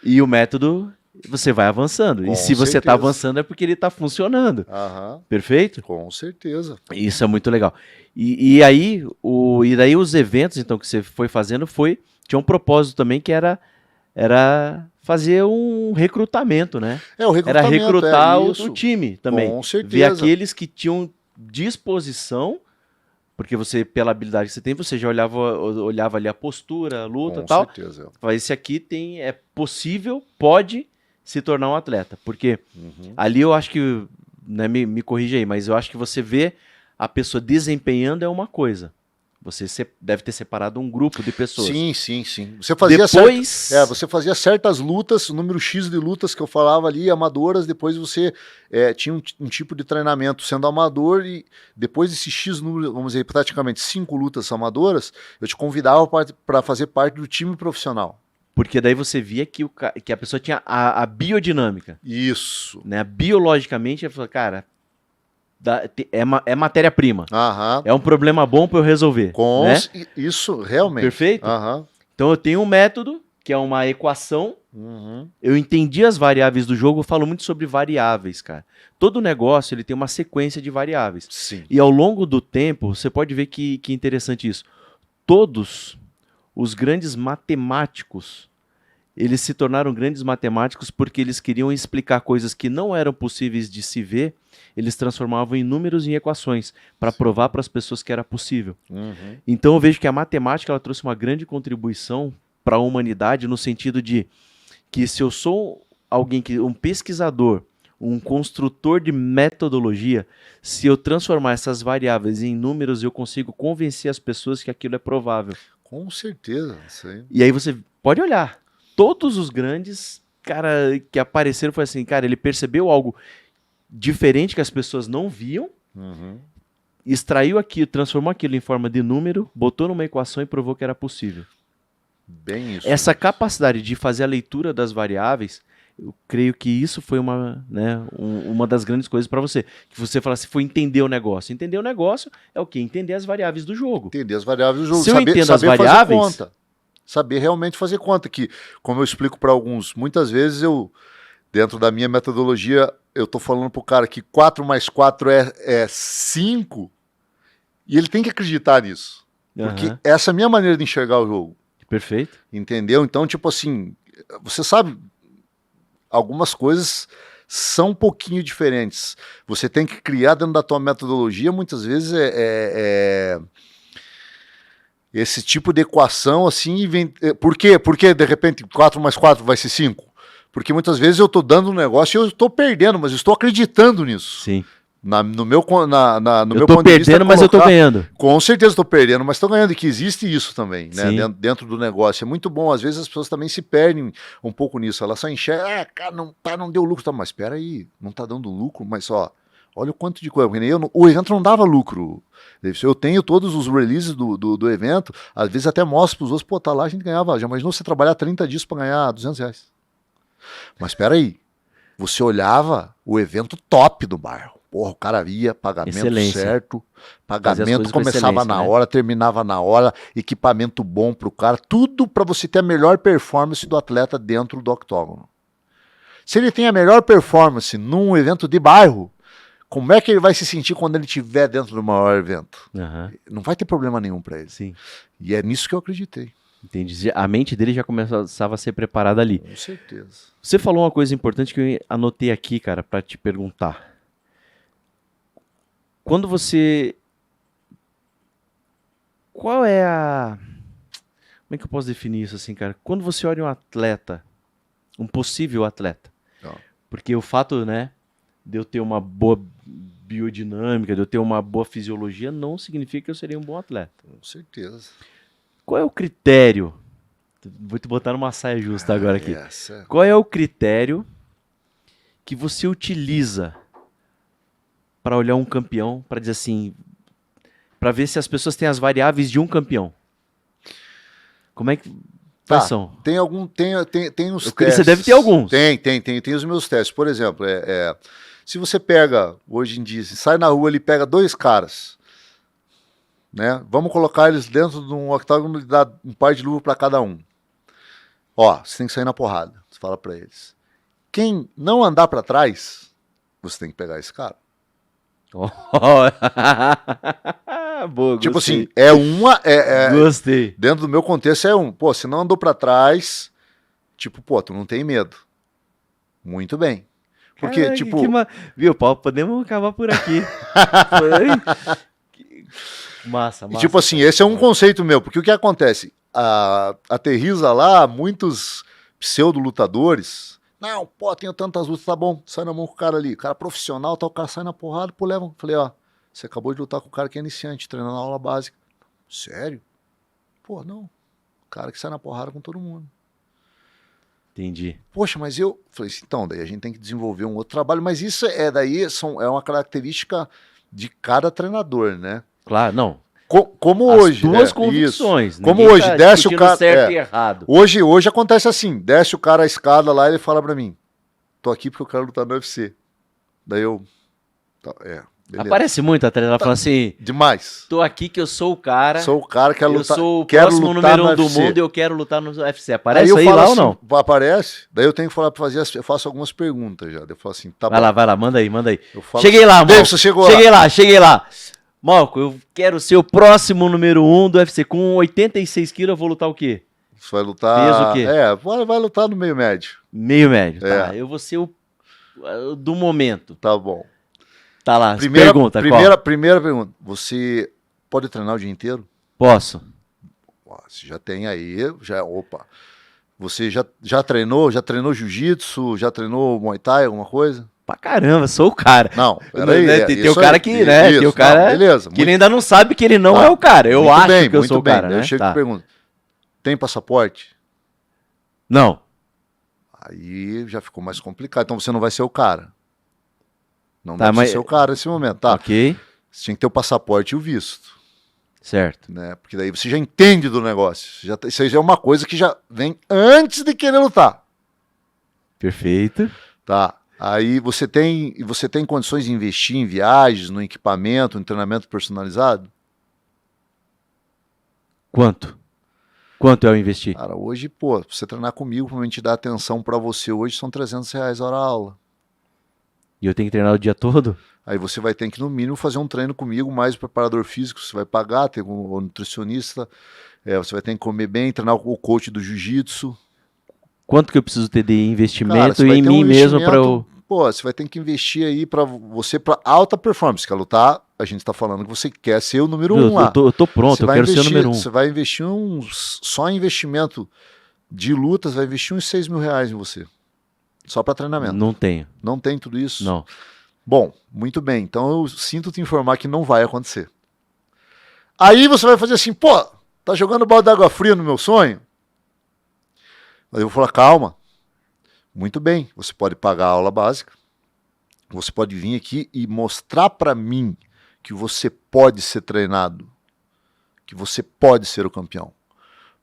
E o método, você vai avançando. Com e se você está avançando, é porque ele está funcionando. Uhum. Perfeito? Com certeza. Isso é muito legal. E daí os eventos, então, que você foi fazendo, tinha um propósito também, que era fazer um recrutamento, né? O recrutamento. Era recrutar o time também. Com certeza. Ver aqueles que tinham disposição. Porque você, pela habilidade que você tem, você já olhava ali a postura, a luta e tal. Com certeza. Esse aqui é possível, pode se tornar um atleta. Porque ali eu acho que, né, me corrija aí, mas eu acho que você vê a pessoa desempenhando é uma coisa. Você deve ter separado um grupo de pessoas. Sim. Você fazia certas lutas, o número X de lutas que eu falava ali, amadoras, depois você tinha um tipo de treinamento sendo amador e depois desse X número, vamos dizer, praticamente 5 lutas amadoras, eu te convidava para fazer parte do time profissional. Porque daí você via que a pessoa tinha a biodinâmica. Isso. Né? Biologicamente, eu falei, cara... É matéria-prima. É um problema bom para eu resolver. Né? Isso, realmente. Perfeito? Então eu tenho um método, que é uma equação. Eu entendi as variáveis do jogo, eu falo muito sobre variáveis, cara. Todo negócio ele tem uma sequência de variáveis. Sim. E ao longo do tempo, você pode ver que é interessante isso. Todos os grandes matemáticos, eles se tornaram grandes matemáticos porque eles queriam explicar coisas que não eram possíveis de se ver, eles transformavam em números e em equações para provar para as pessoas que era possível. Então eu vejo que a matemática ela trouxe uma grande contribuição para a humanidade no sentido de que se eu sou um pesquisador, um construtor de metodologia, se eu transformar essas variáveis em números, eu consigo convencer as pessoas que aquilo é provável. Com certeza. Isso aí. E aí você pode olhar, todos os grandes, cara, que apareceram foi assim, cara, ele percebeu algo diferente que as pessoas não viam, extraiu aquilo, transformou aquilo em forma de número, botou numa equação e provou que era possível. Bem isso. Essa capacidade de fazer a leitura das variáveis, eu creio que isso foi uma das grandes coisas para você. Que você fala assim, foi entender o negócio. Entender o negócio é o quê? Entender as variáveis do jogo. Entender as variáveis do jogo. Se eu entendo as variáveis... fazer conta. Saber realmente fazer conta. Que, como eu explico para alguns, muitas vezes dentro da minha metodologia, eu estou falando para o cara que 4 mais 4 é 5 e ele tem que acreditar nisso. Porque essa é a minha maneira de enxergar o jogo. Perfeito. Entendeu? Então, tipo assim, você sabe, algumas coisas são um pouquinho diferentes. Você tem que criar dentro da tua metodologia, muitas vezes esse tipo de equação, assim, por quê? Porque, de repente, 4 mais 4 vai ser 5? Porque muitas vezes eu estou dando um negócio e eu estou perdendo, mas eu estou acreditando nisso. Sim. No meu ponto eu tô perdendo, mas eu tô ganhando. Com certeza estou perdendo, mas estou ganhando, e que existe isso também, né? Sim. Dentro do negócio. É muito bom, às vezes as pessoas também se perdem um pouco nisso. Elas só enxergam, cara, não deu lucro. Tá, mas espera aí, não tá dando lucro, mas ó, olha o quanto de coisa. O evento não dava lucro. Eu tenho todos os releases do evento, às vezes até mostro para os outros, pô, tá lá, a gente ganhava. Já imaginou você trabalhar 30 dias para ganhar R$200? Mas espera aí, você olhava o evento top do bairro. Porra, o cara ia, pagamento certo, pagamento começava na hora, terminava na hora, equipamento bom pro cara, tudo para você ter a melhor performance do atleta dentro do octógono. Se ele tem a melhor performance num evento de bairro, como é que ele vai se sentir quando ele estiver dentro do maior evento? Não vai ter problema nenhum para ele. Sim. E é nisso que eu acreditei. Entendi. A mente dele já começava a ser preparada ali. Com certeza. Você falou uma coisa importante que eu anotei aqui, cara, para te perguntar. Quando você... Qual é a... Como é que eu posso definir isso assim, cara? Quando você olha um atleta, um possível atleta, porque o fato, né, de eu ter uma boa biodinâmica, de eu ter uma boa fisiologia, não significa que eu seria um bom atleta. Com certeza. Qual é o critério? Vou te botar numa saia justa agora aqui. Qual é o critério que você utiliza para olhar um campeão, para dizer assim, para ver se as pessoas têm as variáveis de um campeão? Como é que... Quais são? Tem uns testes. Você deve ter alguns. Tem os meus testes. Por exemplo, se você pega, hoje em dia, sai na rua, ele pega 2 caras, né? Vamos colocar eles dentro de um octógono e dar um par de luva para cada um. Ó, você tem que sair na porrada. Você fala para eles. Quem não andar para trás, você tem que pegar esse cara. Boa, tipo gostei. assim, gostei. Dentro do meu contexto pô, se não andou para trás, tipo, pô, tu não tem medo. Muito bem. Porque, caraca, tipo... Viu, Paulo, podemos acabar por aqui. Massa. E, tipo assim, esse é um conceito meu, porque o que acontece? Aterriza lá muitos pseudo-lutadores. Não, pô, tenho tantas lutas, tá bom, sai na mão com o cara ali. O cara profissional, tá, o cara sai na porrada, pô, leva. Falei, ó, você acabou de lutar com o cara que é iniciante, treinando na aula básica. Sério? Pô, não. O cara que sai na porrada com todo mundo. Entendi. Poxa, mas eu... Falei assim, então, daí a gente tem que desenvolver um outro trabalho, mas isso é uma característica de cada treinador, né? Claro, não. Como as hoje. Duas convicções. Isso. Como hoje, desce o cara. Certo e errado. Hoje acontece assim: desce o cara a escada lá e ele fala pra mim: tô aqui porque eu quero lutar no UFC. Daí eu. Beleza. Aparece muito a treinadora falando assim: demais. Tô aqui que eu sou o cara. Sou o cara, quero lutar. Eu sou o quero próximo lutar número 1 do mundo e eu quero lutar no UFC. Aparece aí lá assim, ou não? Aparece. Daí eu tenho que falar pra fazer. Eu faço algumas perguntas já. Eu falo assim: tá bom. Vai lá, manda aí. Cheguei lá, Malco. Cheguei lá. lá. Malco, eu quero ser o próximo número 1 do UFC. Com 86 quilos eu vou lutar o quê? Você vai lutar... Peso o quê? Vai lutar no meio médio. Meio médio, tá. Eu vou ser o do momento. Tá bom. Tá lá, primeira pergunta. Você pode treinar o dia inteiro? Posso. Você já tem aí, Você já treinou? Já treinou jiu-jitsu? Já treinou Muay Thai, alguma coisa? pra caramba, sou o cara. Não, peraí. Né? Tem o cara aí, que, né? Isso, Tem o cara não, beleza, que ele ainda não sabe que ele não é o cara. Eu acho que eu sou o cara, Daí né? eu chego e pergunto, tem passaporte? Não. Aí já ficou mais complicado. Então você não vai ser o cara. Não Tá, dá pra mas- ser o cara nesse momento, tá? Ok, Você tinha que ter o passaporte e o visto, certo. né? Porque daí você já entende do negócio. Isso aí já é uma coisa que já vem antes de querer lutar, Perfeito. tá? Aí você tem condições de investir em viagens, no equipamento, em treinamento personalizado? Quanto? Quanto é o investir? Cara, hoje, pô, pra você treinar comigo, pra mim te dar atenção pra você hoje, são R$ 300 a hora aula. E eu tenho que treinar o dia todo? Aí você vai ter que, no mínimo, fazer um treino comigo, mais o preparador físico, você vai pagar, tem o nutricionista, você vai ter que comer bem, treinar o coach do jiu-jitsu. Quanto que eu preciso ter de Cara, investimento você vai em ter mim mesmo para eu... Pô, você vai ter que investir aí pra você, pra alta performance, quer lutar, a gente tá falando que você quer ser o número um lá. Eu tô pronto, Você eu vai quero ser o investir- número 1. Você vai investir só em investimento de lutas, vai investir uns R$ 6.000 em você. Só pra treinamento. Não tenho, Não tem tudo isso? não. Bom, muito bem. Então eu sinto te informar que não vai acontecer. Aí você vai fazer assim, pô, tá jogando balde d'água fria no meu sonho? Aí eu vou falar, calma. Muito bem, você pode pagar a aula básica, você pode vir aqui e mostrar para mim que você pode ser treinado, que você pode ser o campeão.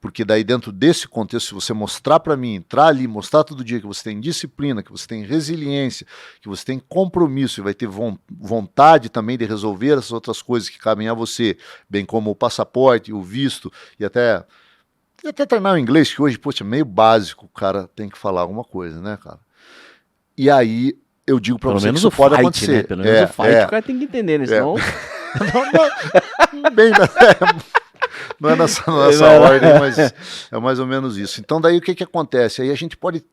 Porque daí dentro desse contexto, se você mostrar para mim, entrar ali, mostrar todo dia que você tem disciplina, que você tem resiliência, que você tem compromisso e vai ter vontade também de resolver essas outras coisas que cabem a você, bem como o passaporte, o visto e até treinar o inglês, que hoje, poxa, é meio básico, o cara tem que falar alguma coisa, né, cara? E aí eu digo pra Pelo você que menos isso o pode fight, acontecer. né? Pelo menos o fight o cara tem que entender, né? Senão... Bem, não é nessa ordem, mas é mais ou menos isso. Então daí o que acontece? Aí a gente pode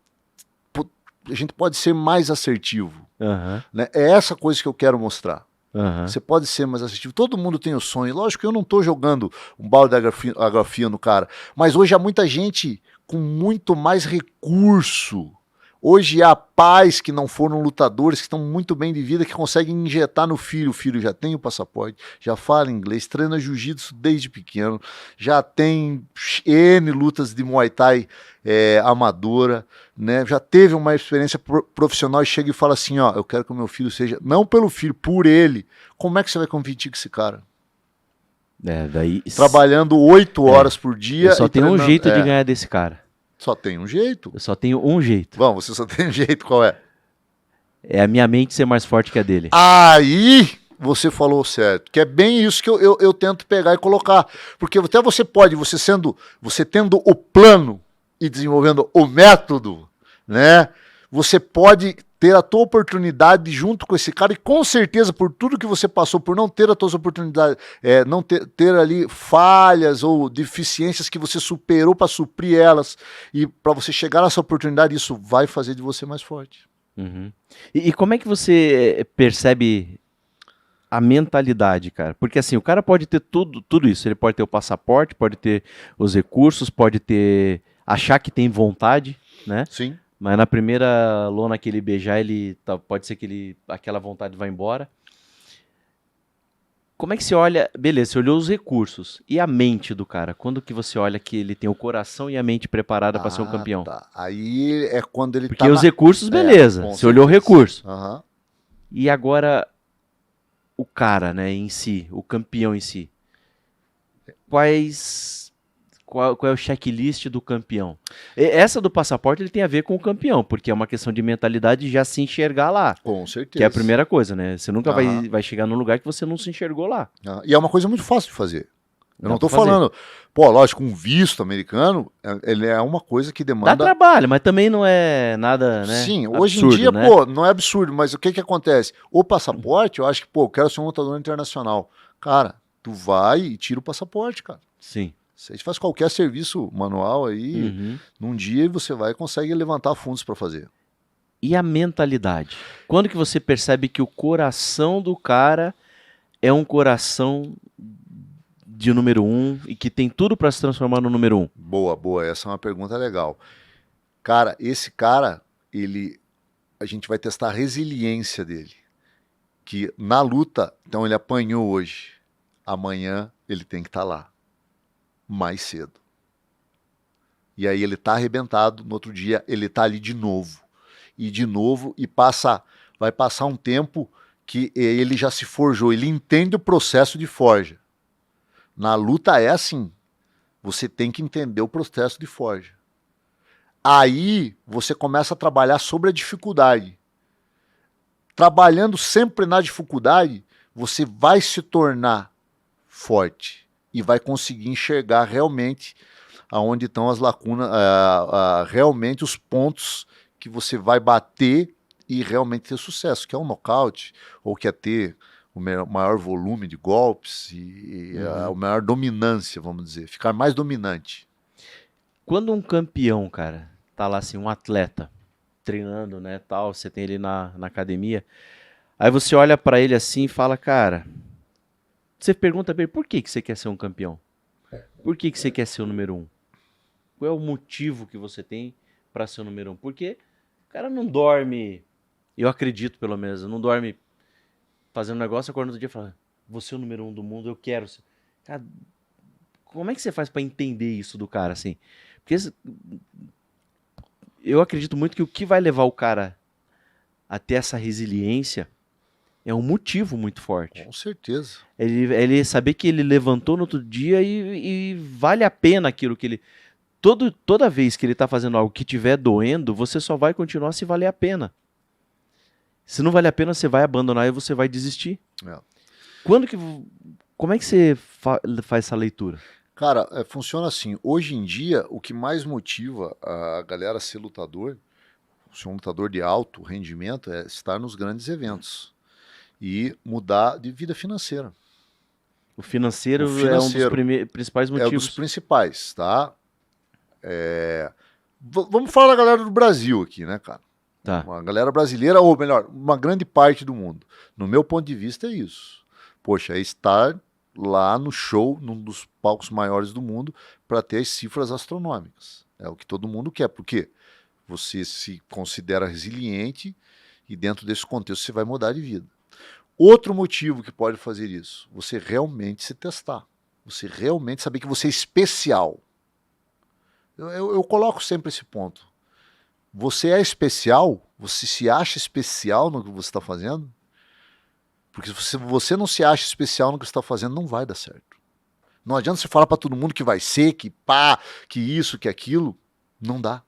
ser mais assertivo. Né? É essa coisa que eu quero mostrar. Você pode ser mais assertivo. Todo mundo tem o sonho. Lógico que eu não estou jogando um balde de água fria no cara. Mas hoje há muita gente com muito mais recurso. Hoje há pais que não foram lutadores, que estão muito bem de vida, que conseguem injetar no filho. O filho já tem o passaporte, já fala inglês, treina jiu-jitsu desde pequeno, já tem N lutas de Muay Thai amadora, né? Já teve uma experiência profissional e chega e fala assim, ó, eu quero que o meu filho seja, não pelo filho, por ele. Como é que você vai competir com esse cara? Daí... Trabalhando 8 horas por dia. Eu só tenho um jeito de ganhar desse cara. Só tem um jeito? Eu só tenho um jeito. Bom, você só tem um jeito, qual é? É a minha mente ser mais forte que a dele. Aí você falou certo, que é bem isso que eu tento pegar e colocar. Porque até você pode, você tendo o plano e desenvolvendo o método, né? Você pode ter a tua oportunidade junto com esse cara e com certeza por tudo que você passou, por não ter as tuas oportunidades, não ter ali falhas ou deficiências que você superou para suprir elas e para você chegar nessa oportunidade, isso vai fazer de você mais forte. E como é que você percebe a mentalidade, cara? Porque assim, o cara pode ter tudo isso, ele pode ter o passaporte, pode ter os recursos, pode ter, achar que tem vontade, né? Sim. Mas na primeira lona que ele beijar, pode ser que aquela vontade vá embora. Como é que você olha? Beleza, você olhou os recursos. E a mente do cara? Quando que você olha que ele tem o coração e a mente preparada para ser um campeão? Tá. Aí é quando ele Porque os recursos, beleza. Você olhou o recurso. E agora, o cara, né, em si, o campeão em si. Qual é o checklist do campeão? Essa do passaporte ele tem a ver com o campeão, porque é uma questão de mentalidade de já se enxergar lá. Com certeza. Que é a primeira coisa, né? Você nunca vai chegar num lugar que você não se enxergou lá. E é uma coisa muito fácil de fazer. Eu não tô falando... Pô, lógico, um visto americano, ele é uma coisa que demanda... Dá trabalho, mas também não é nada, né? Sim, absurdo, hoje em dia, né? pô, não é absurdo, mas o que acontece? O passaporte, eu acho que, pô, eu quero ser um lutador internacional. Cara, tu vai e tira o passaporte, cara. Sim. Você faz qualquer serviço manual aí, num dia você vai e consegue levantar fundos para fazer. E a mentalidade? Quando que você percebe que o coração do cara é um coração de número 1 e que tem tudo para se transformar no número 1? Boa, essa é uma pergunta legal. Cara, esse cara, ele a gente vai testar a resiliência dele. Que na luta, então ele apanhou hoje, amanhã ele tem que estar lá, mais cedo. E aí ele tá arrebentado, no outro dia ele tá ali de novo, e vai passar um tempo que ele já se forjou, ele entende o processo de forja. Na luta é assim, você tem que entender o processo de forja. Aí você começa a trabalhar sobre a dificuldade. Trabalhando sempre na dificuldade, você vai se tornar forte e vai conseguir enxergar realmente aonde estão as lacunas, realmente os pontos que você vai bater e realmente ter sucesso, que é um nocaute, ou que é ter o maior volume de golpes e a maior dominância, vamos dizer, ficar mais dominante. Quando um campeão, cara, tá lá assim, um atleta, treinando, né, tal, você tem ele na academia, aí você olha pra ele assim e fala, cara, você pergunta pra ele, por que que você quer ser um campeão? Por que que você quer ser o número 1? Qual é o motivo que você tem pra ser o número 1? Porque o cara não dorme, eu acredito pelo menos, não dorme fazendo negócio, acorda no outro dia e fala, vou ser o número 1 do mundo, eu quero ser. Cara, como é que você faz pra entender isso do cara, assim? Porque eu acredito muito que o que vai levar o cara a ter essa resiliência é um motivo muito forte. Com certeza. Ele saber que ele levantou no outro dia e vale a pena aquilo que ele... Toda vez que ele tá fazendo algo que tiver doendo, você só vai continuar se valer a pena. Se não vale a pena, você vai abandonar e você vai desistir. É. Como é que você faz essa leitura? Cara, funciona assim. Hoje em dia, o que mais motiva a galera a ser lutador de alto rendimento, é estar nos grandes eventos e mudar de vida financeira. O financeiro é um dos principais motivos. É um dos principais, tá? Vamos falar da galera do Brasil aqui, né, cara? Tá. Uma galera brasileira, ou melhor, uma grande parte do mundo. No meu ponto de vista, é isso. Poxa, é estar lá no show, num dos palcos maiores do mundo, para ter as cifras astronômicas. É o que todo mundo quer, porque você se considera resiliente e dentro desse contexto você vai mudar de vida. Outro motivo que pode fazer isso, você realmente se testar. Você realmente saber que você é especial. Eu coloco sempre esse ponto. Você é especial? Você se acha especial no que você está fazendo? Porque se você não se acha especial no que você está fazendo, não vai dar certo. Não adianta você falar para todo mundo que vai ser, que pá, que isso, que aquilo. Não dá.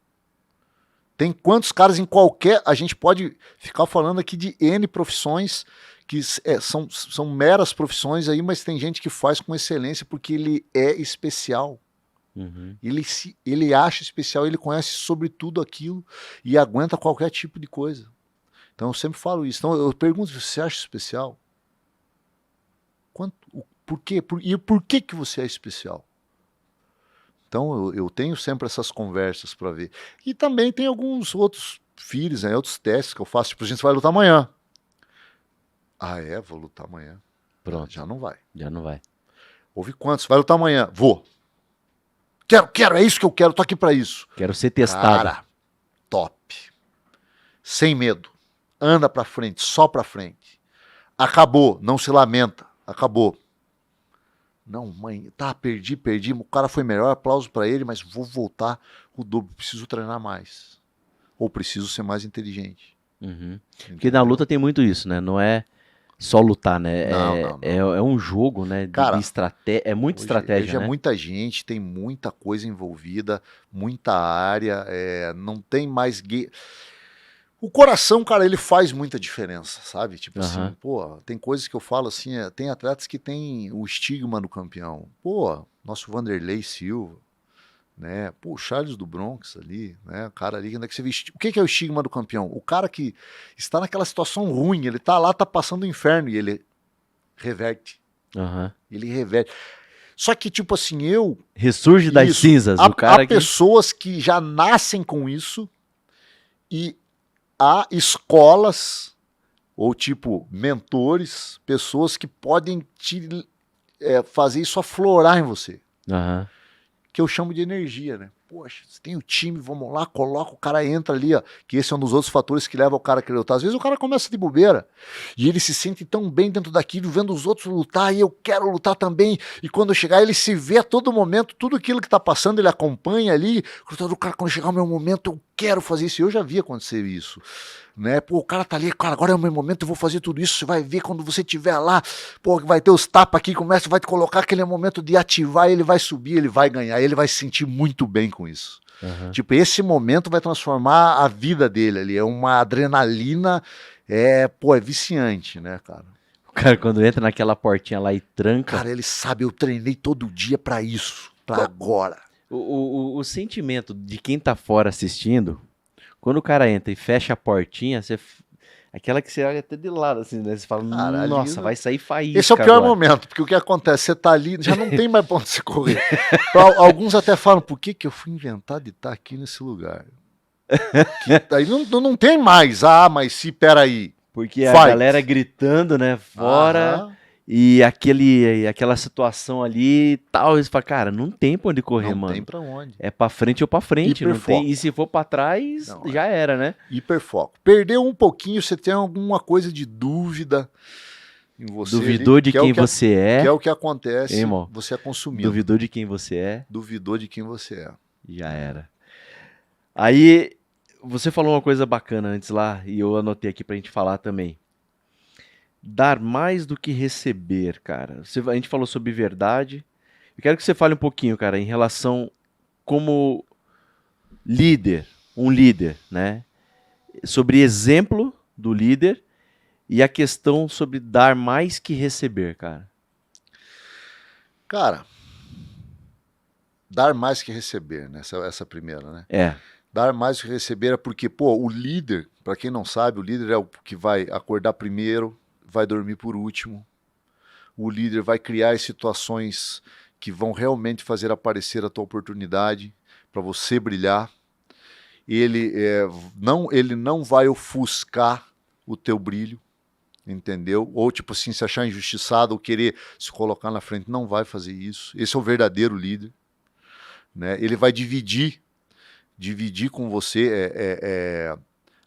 Tem quantos caras em qualquer... A gente pode ficar falando aqui de N profissões que são meras profissões aí, mas tem gente que faz com excelência porque ele é especial. Uhum. Ele acha especial, ele conhece sobre tudo aquilo e aguenta qualquer tipo de coisa. Então eu sempre falo isso. Então eu pergunto, você acha especial? Por quê? E por que que você é especial? Então eu tenho sempre essas conversas para ver. E também tem alguns outros filhos, né, outros testes que eu faço. Tipo, a gente vai lutar amanhã. Ah, vou lutar amanhã. Pronto. Já não vai. Já não vai. Houve quantos? Vai lutar amanhã? Vou. Quero, é isso que eu quero, tô aqui para isso. Quero ser testado. Cara, top. Sem medo. Anda para frente, só para frente. Acabou, não se lamenta. Acabou. Não, mãe, perdi. O cara foi melhor, aplauso para ele, mas vou voltar o dobro. Preciso treinar mais. Ou preciso ser mais inteligente. Uhum. Porque na luta tem muito isso, né? Não é só lutar, né? Não. É um jogo, né? Cara, de estratégia. É muita estratégia, hoje né? é muita gente, tem muita coisa envolvida, muita área, não tem mais... O coração, cara, ele faz muita diferença, sabe? Tipo assim, pô, tem coisas que eu falo assim, tem atletas que tem o estigma do campeão. Pô, nosso Vanderlei Silva, né? Pô, o Charles do Bronx ali, né? O cara ali, onde é que você vê? O que é o estigma do campeão? O cara que está naquela situação ruim, ele tá lá, tá passando o inferno e ele reverte. Ele reverte. Só que, tipo assim, ressurge das cinzas. Há pessoas que já nascem com isso e há escolas ou tipo mentores, pessoas que podem fazer isso aflorar em você. Que eu chamo de energia, né? Poxa, você tem o time, vamos lá, coloca, o cara entra ali, ó, que esse é um dos outros fatores que leva o cara a querer lutar. Às vezes o cara começa de bobeira e ele se sente tão bem dentro daquilo, vendo os outros lutar, e eu quero lutar também. E quando chegar, ele se vê a todo momento, tudo aquilo que tá passando, ele acompanha ali. O cara, quando chegar o meu momento, eu quero fazer isso. Eu já vi acontecer isso. Né? Pô, o cara tá ali, cara, agora é o meu momento, eu vou fazer tudo isso, você vai ver quando você estiver lá, pô, vai ter os tapas aqui, começa, vai te colocar aquele momento de ativar, ele vai subir, ele vai ganhar, ele vai se sentir muito bem com isso. Uhum. Tipo, esse momento vai transformar a vida dele ali, é uma adrenalina, é viciante, né, cara? O cara quando entra naquela portinha lá e tranca... Cara, ele sabe, eu treinei todo dia pra isso, pra agora. O sentimento de quem tá fora assistindo... Quando o cara entra e fecha a portinha, aquela que você olha até de lado, assim, né? Você fala, cara, nossa, vai sair faísca. Esse é o pior agora. momento, porque o que acontece? Você tá ali, já não tem mais pra onde você correr. Alguns até falam, por que eu fui inventar de estar aqui nesse lugar? Aí não tem mais, mas se, peraí. Porque a galera gritando, né, fora... E aquela situação ali e tal, eles falam, cara, não tem pra onde correr, mano. Não tem pra onde. É pra frente ou pra frente, não tem. E se for pra trás, já era, né? Hiperfoco. Perdeu um pouquinho, você tem alguma coisa de dúvida em você. Duvidou de quem você é. Que é o que acontece, você é consumido. Duvidou de quem você é. Duvidou de quem você é. Já era. Aí, você falou uma coisa bacana antes lá, e eu anotei aqui pra gente falar também. Dar mais do que receber, cara. A gente falou sobre verdade. Eu quero que você fale um pouquinho, cara, em relação como líder, um líder, né? Sobre exemplo do líder e a questão sobre dar mais que receber, cara. Cara, dar mais que receber, né? Essa primeira, né? É. Dar mais que receber é porque, o líder, para quem não sabe, o líder é o que vai acordar primeiro, vai dormir por último. O líder vai criar situações que vão realmente fazer aparecer a tua oportunidade para você brilhar. Ele não vai ofuscar o teu brilho, entendeu? Ou tipo assim, se achar injustiçado ou querer se colocar na frente, não vai fazer isso. Esse é o verdadeiro líder, né? Ele vai dividir com você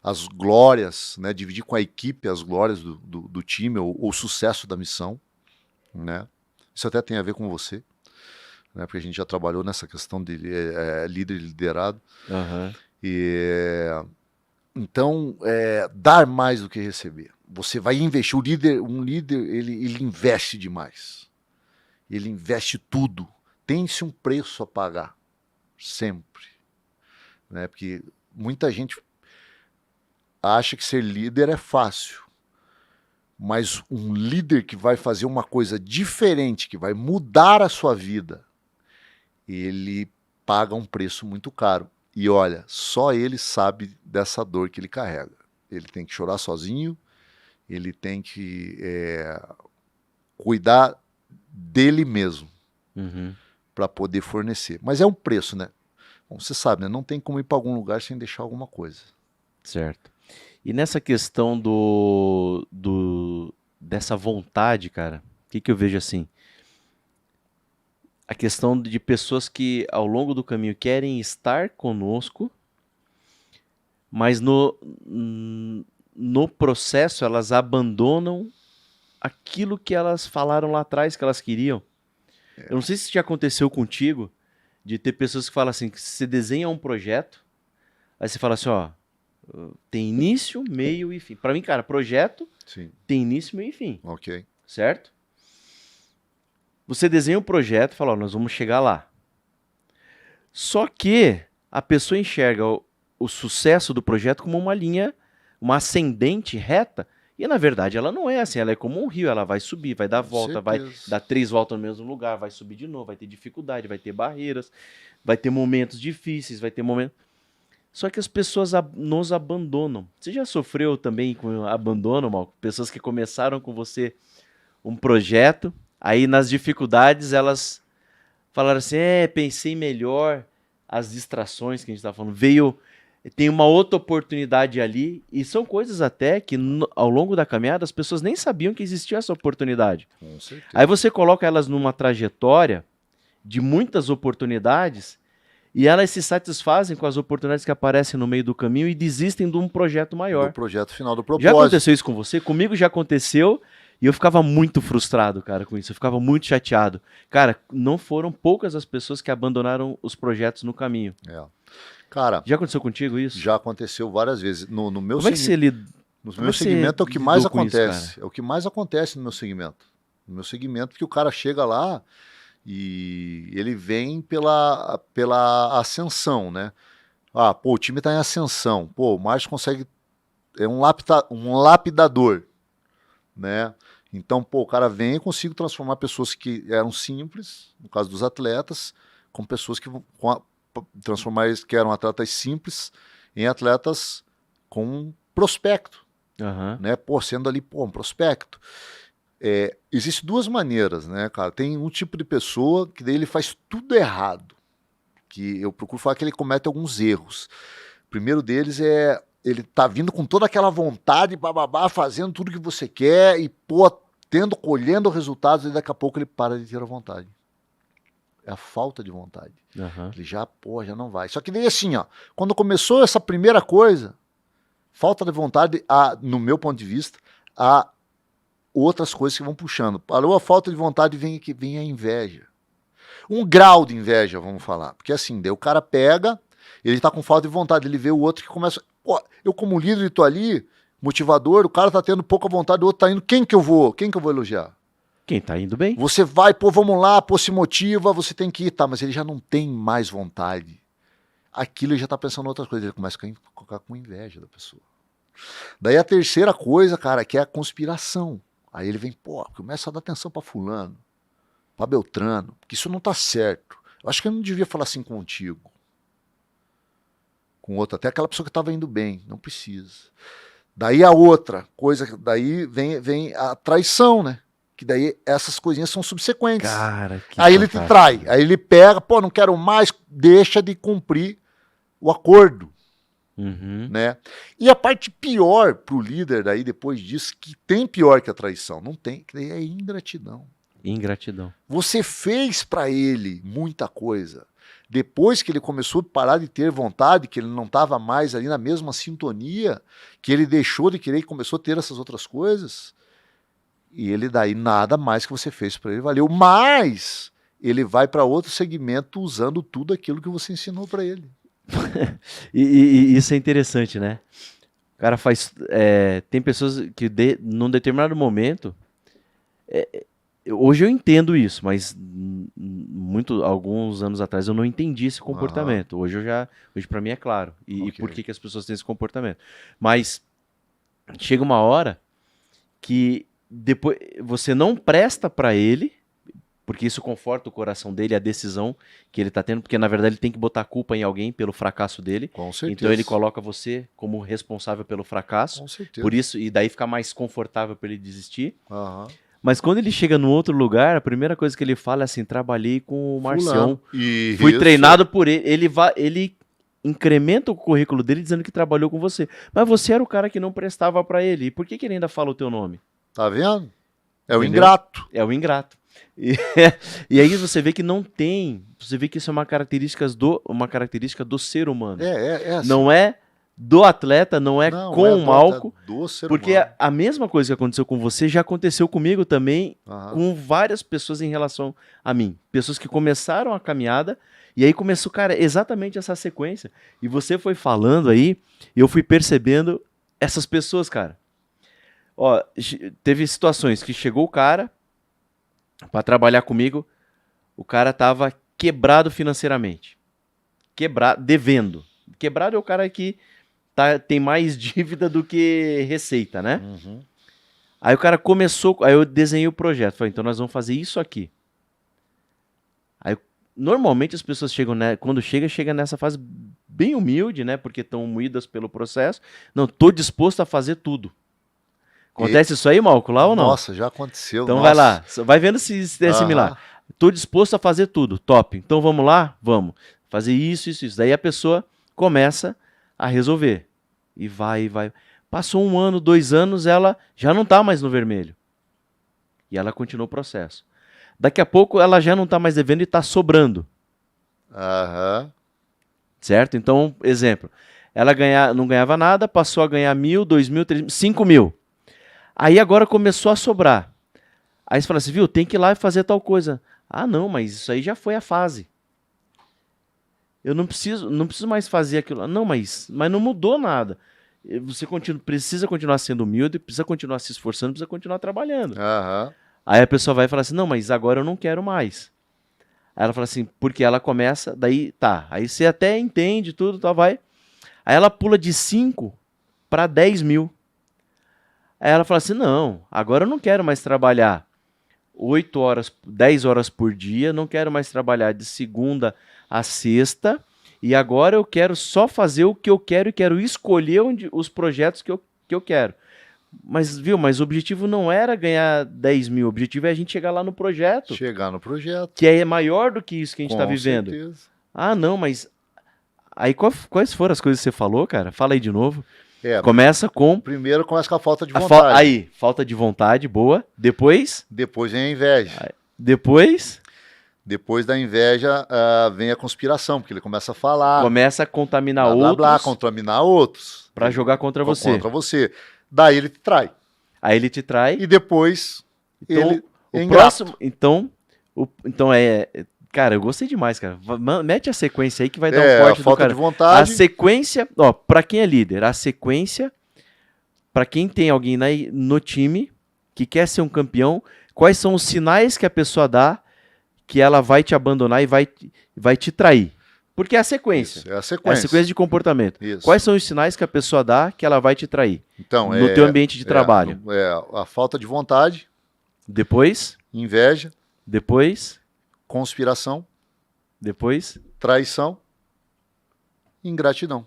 as glórias, né? Dividir com a equipe as glórias do time ou o sucesso da missão, né? Isso até tem a ver com você, né? Porque a gente já trabalhou nessa questão de líder e liderado. Uhum. Então, dar mais do que receber. Você vai investir. Um líder, ele investe demais. Ele investe tudo. Tem-se um preço a pagar, sempre, né? Porque muita gente acha que ser líder é fácil, mas um líder que vai fazer uma coisa diferente, que vai mudar a sua vida, ele paga um preço muito caro. E olha, só ele sabe dessa dor que ele carrega. Ele tem que chorar sozinho, ele tem que cuidar dele mesmo, para poder fornecer. Mas é um preço, né? Bom, você sabe, né? Não tem como ir para algum lugar sem deixar alguma coisa. Certo. E nessa questão dessa vontade, cara, o que eu vejo assim? A questão de pessoas que ao longo do caminho querem estar conosco, mas no processo elas abandonam aquilo que elas falaram lá atrás que elas queriam. Eu não sei se já aconteceu contigo, de ter pessoas que falam assim, que você desenha um projeto, aí você fala assim, ó, tem início, meio e fim. Pra mim, cara, projeto tem início, meio e fim. Ok. Certo? Você desenha um projeto e fala, ó, nós vamos chegar lá. Só que a pessoa enxerga o sucesso do projeto como uma linha, uma ascendente reta, e na verdade ela não é assim, ela é como um rio, ela vai subir, vai dar volta, vai dar 3 voltas no mesmo lugar, vai subir de novo, vai ter dificuldade, vai ter barreiras, vai ter momentos difíceis, vai ter momentos... Só que as pessoas nos abandonam. Você já sofreu também com abandono, Malco? Pessoas que começaram com você um projeto, aí nas dificuldades elas falaram assim, pensei melhor, as distrações que a gente está falando, tem uma outra oportunidade ali, e são coisas até que ao longo da caminhada as pessoas nem sabiam que existia essa oportunidade. Com certeza. Aí você coloca elas numa trajetória de muitas oportunidades, e elas se satisfazem com as oportunidades que aparecem no meio do caminho e desistem de um projeto maior. Do projeto final, do Já propósito. aconteceu isso com você? Comigo já aconteceu e eu ficava muito frustrado, cara, com isso. Eu ficava muito chateado. Cara, não foram poucas as pessoas que abandonaram os projetos no caminho. É. Cara, Já aconteceu contigo isso? já aconteceu várias vezes. No meu Como é que você lida? No Como meu é que você segmento é o que mais lidou com isso, acontece. cara? É o que mais acontece no meu segmento. No meu segmento, que o cara chega lá e ele vem pela ascensão, né? Ah, pô, o time tá em ascensão. Pô, o Márcio consegue. É um lapidador, né? Então, pô, o cara vem e consigo transformar pessoas que eram simples, no caso dos atletas, com pessoas que vão transformar eles que eram atletas simples em atletas com prospecto. Aham. Né? Pô, sendo ali, pô, um prospecto. Existem duas maneiras, né, cara? Tem um tipo de pessoa que daí ele faz tudo errado, que eu procuro falar que ele comete alguns erros. O primeiro deles é ele tá vindo com toda aquela vontade, bababá, fazendo tudo que você quer e, pô, colhendo resultados e daqui a pouco ele para de ter a vontade. É a falta de vontade. Aham. Ele já, pô, já não vai. Só que daí assim, ó, quando começou essa primeira coisa, falta de vontade, no meu ponto de vista, há outras coisas que vão puxando. Parou a falta de vontade, vem a inveja. Um grau de inveja, vamos falar. Porque assim, daí o cara pega, ele tá com falta de vontade, ele vê o outro que começa... Pô, eu como líder tô ali, motivador, o cara tá tendo pouca vontade, o outro tá indo, quem que eu vou elogiar? Quem tá indo bem? Você vai, pô, vamos lá, pô, se motiva, você tem que ir, tá, mas ele já não tem mais vontade. Aquilo ele já tá pensando em outras coisas, ele começa a ficar com inveja da pessoa. Daí a terceira coisa, cara, que é a conspiração. Aí ele vem, pô, começa a dar atenção pra fulano, pra Beltrano, que isso não tá certo. Eu acho que eu não devia falar assim contigo. Com outro, até aquela pessoa que tava indo bem, não precisa. Daí a outra coisa, daí vem a traição, né? Que daí essas coisinhas são subsequentes. Cara, que aí ele te fantástico. trai, aí ele pega, pô, não quero mais, deixa de cumprir o acordo, Uhum. né? E a parte pior pro líder daí, depois disso, que tem pior que a traição, não tem, que daí é ingratidão. Ingratidão. Você fez para ele muita coisa. Depois que ele começou a parar de ter vontade, que ele não estava mais ali na mesma sintonia, que ele deixou de querer e começou a ter essas outras coisas, e ele daí nada mais que você fez para ele valeu, mas ele vai para outro segmento usando tudo aquilo que você ensinou para ele. E isso é interessante, né? O cara faz. Tem pessoas que, num determinado momento. Hoje eu entendo isso, mas alguns anos atrás eu não entendi esse comportamento. Hoje para mim é claro. E Ok. por que as pessoas têm esse comportamento. Mas chega uma hora que depois você não presta para ele, porque isso conforta o coração dele, a decisão que ele tá tendo, porque na verdade ele tem que botar a culpa em alguém pelo fracasso dele. Com certeza. Então ele coloca você como responsável pelo fracasso. Com certeza. Por isso, e daí fica mais confortável para ele desistir. Aham. Mas quando ele chega no outro lugar, a primeira coisa que ele fala é assim: trabalhei com o Marcião, E fui isso- treinado por ele. Ele incrementa o currículo dele dizendo que trabalhou com você. Mas você era o cara que não prestava para ele. E por que ele ainda fala o teu nome? Tá vendo? É o Entendeu? ingrato. É o ingrato. E aí você vê que não tem. Você vê que isso é uma característica do ser humano. É assim. Não é do atleta, não é Não, com é o Malco. do ser Porque humano. a mesma coisa que aconteceu com você já aconteceu comigo também, Aham. com várias pessoas em relação a mim. Pessoas que começaram a caminhada e aí começou, cara, exatamente essa sequência. E você foi falando aí, e eu fui percebendo essas pessoas, cara. Ó, teve situações que chegou o cara para trabalhar comigo, o cara tava quebrado financeiramente. Quebrado, devendo. Quebrado é o cara que tem mais dívida do que receita, né? Uhum. Aí o cara começou, aí eu desenhei o projeto, falei, então nós vamos fazer isso aqui. Aí normalmente as pessoas chegam, quando chega nessa fase bem humilde, né? Porque estão moídas pelo processo. Não, tô disposto a fazer tudo. Acontece isso aí, Malco, lá ou não? Nossa, já aconteceu. Então nossa. vai lá, vai vendo se é similar. Aham. Tô disposto a fazer tudo, top. Então vamos lá? Vamos. Fazer isso. Daí a pessoa começa a resolver. E vai. Passou 1 ano, 2 anos, ela já não tá mais no vermelho. E ela continua o processo. Daqui a pouco ela já não tá mais devendo e tá sobrando. Aham. certo? Então, exemplo, ela não ganhava nada, passou a ganhar 1.000, 2.000, 3.000, 5.000. Aí agora começou a sobrar. Aí você fala assim, viu, tem que ir lá e fazer tal coisa. Ah, não, mas isso aí já foi a fase. Eu não preciso mais fazer aquilo. Não, mas não mudou nada. Você precisa continuar sendo humilde, precisa continuar se esforçando, precisa continuar trabalhando. Aham. Aí a pessoa vai falar assim, não, mas agora eu não quero mais. Aí ela fala assim, porque ela começa, daí tá, aí você até entende tudo, tá, vai. Aí ela pula de 5 para 10 mil. Aí ela fala assim, não, agora eu não quero mais trabalhar 8 horas, 10 horas por dia, não quero mais trabalhar de segunda a sexta, e agora eu quero só fazer o que eu quero e quero escolher os projetos que eu quero. Mas, viu, mas o objetivo não era ganhar 10 mil, o objetivo é a gente chegar lá no projeto. Chegar no projeto. Que é maior do que isso que a gente está Com vivendo. certeza. Ah, não, mas... Aí quais foram as coisas que você falou, cara? Fala aí de novo. Primeiro começa com a falta de vontade. Falta de vontade, boa. Depois vem a inveja. Depois da inveja vem a conspiração, porque ele começa a falar. Começa a contaminar blá, outros. Contaminar outros. Pra jogar contra você. Contra você. Daí ele te trai. Aí ele te trai. E depois ele o próximo. Então, cara, eu gostei demais, cara. Mete a sequência aí que vai dar um corte a falta do cara. de vontade. A sequência, ó, pra quem é líder, a sequência, pra quem tem alguém no time que quer ser um campeão, quais são os sinais que a pessoa dá que ela vai te abandonar e vai te trair? Porque é a sequência. Isso, é a É a sequência. sequência de comportamento. Isso. Quais são os sinais que a pessoa dá que ela vai te trair? Então, no teu ambiente de trabalho. A falta de vontade. Depois, inveja. Depois, conspiração. Depois, traição. Ingratidão.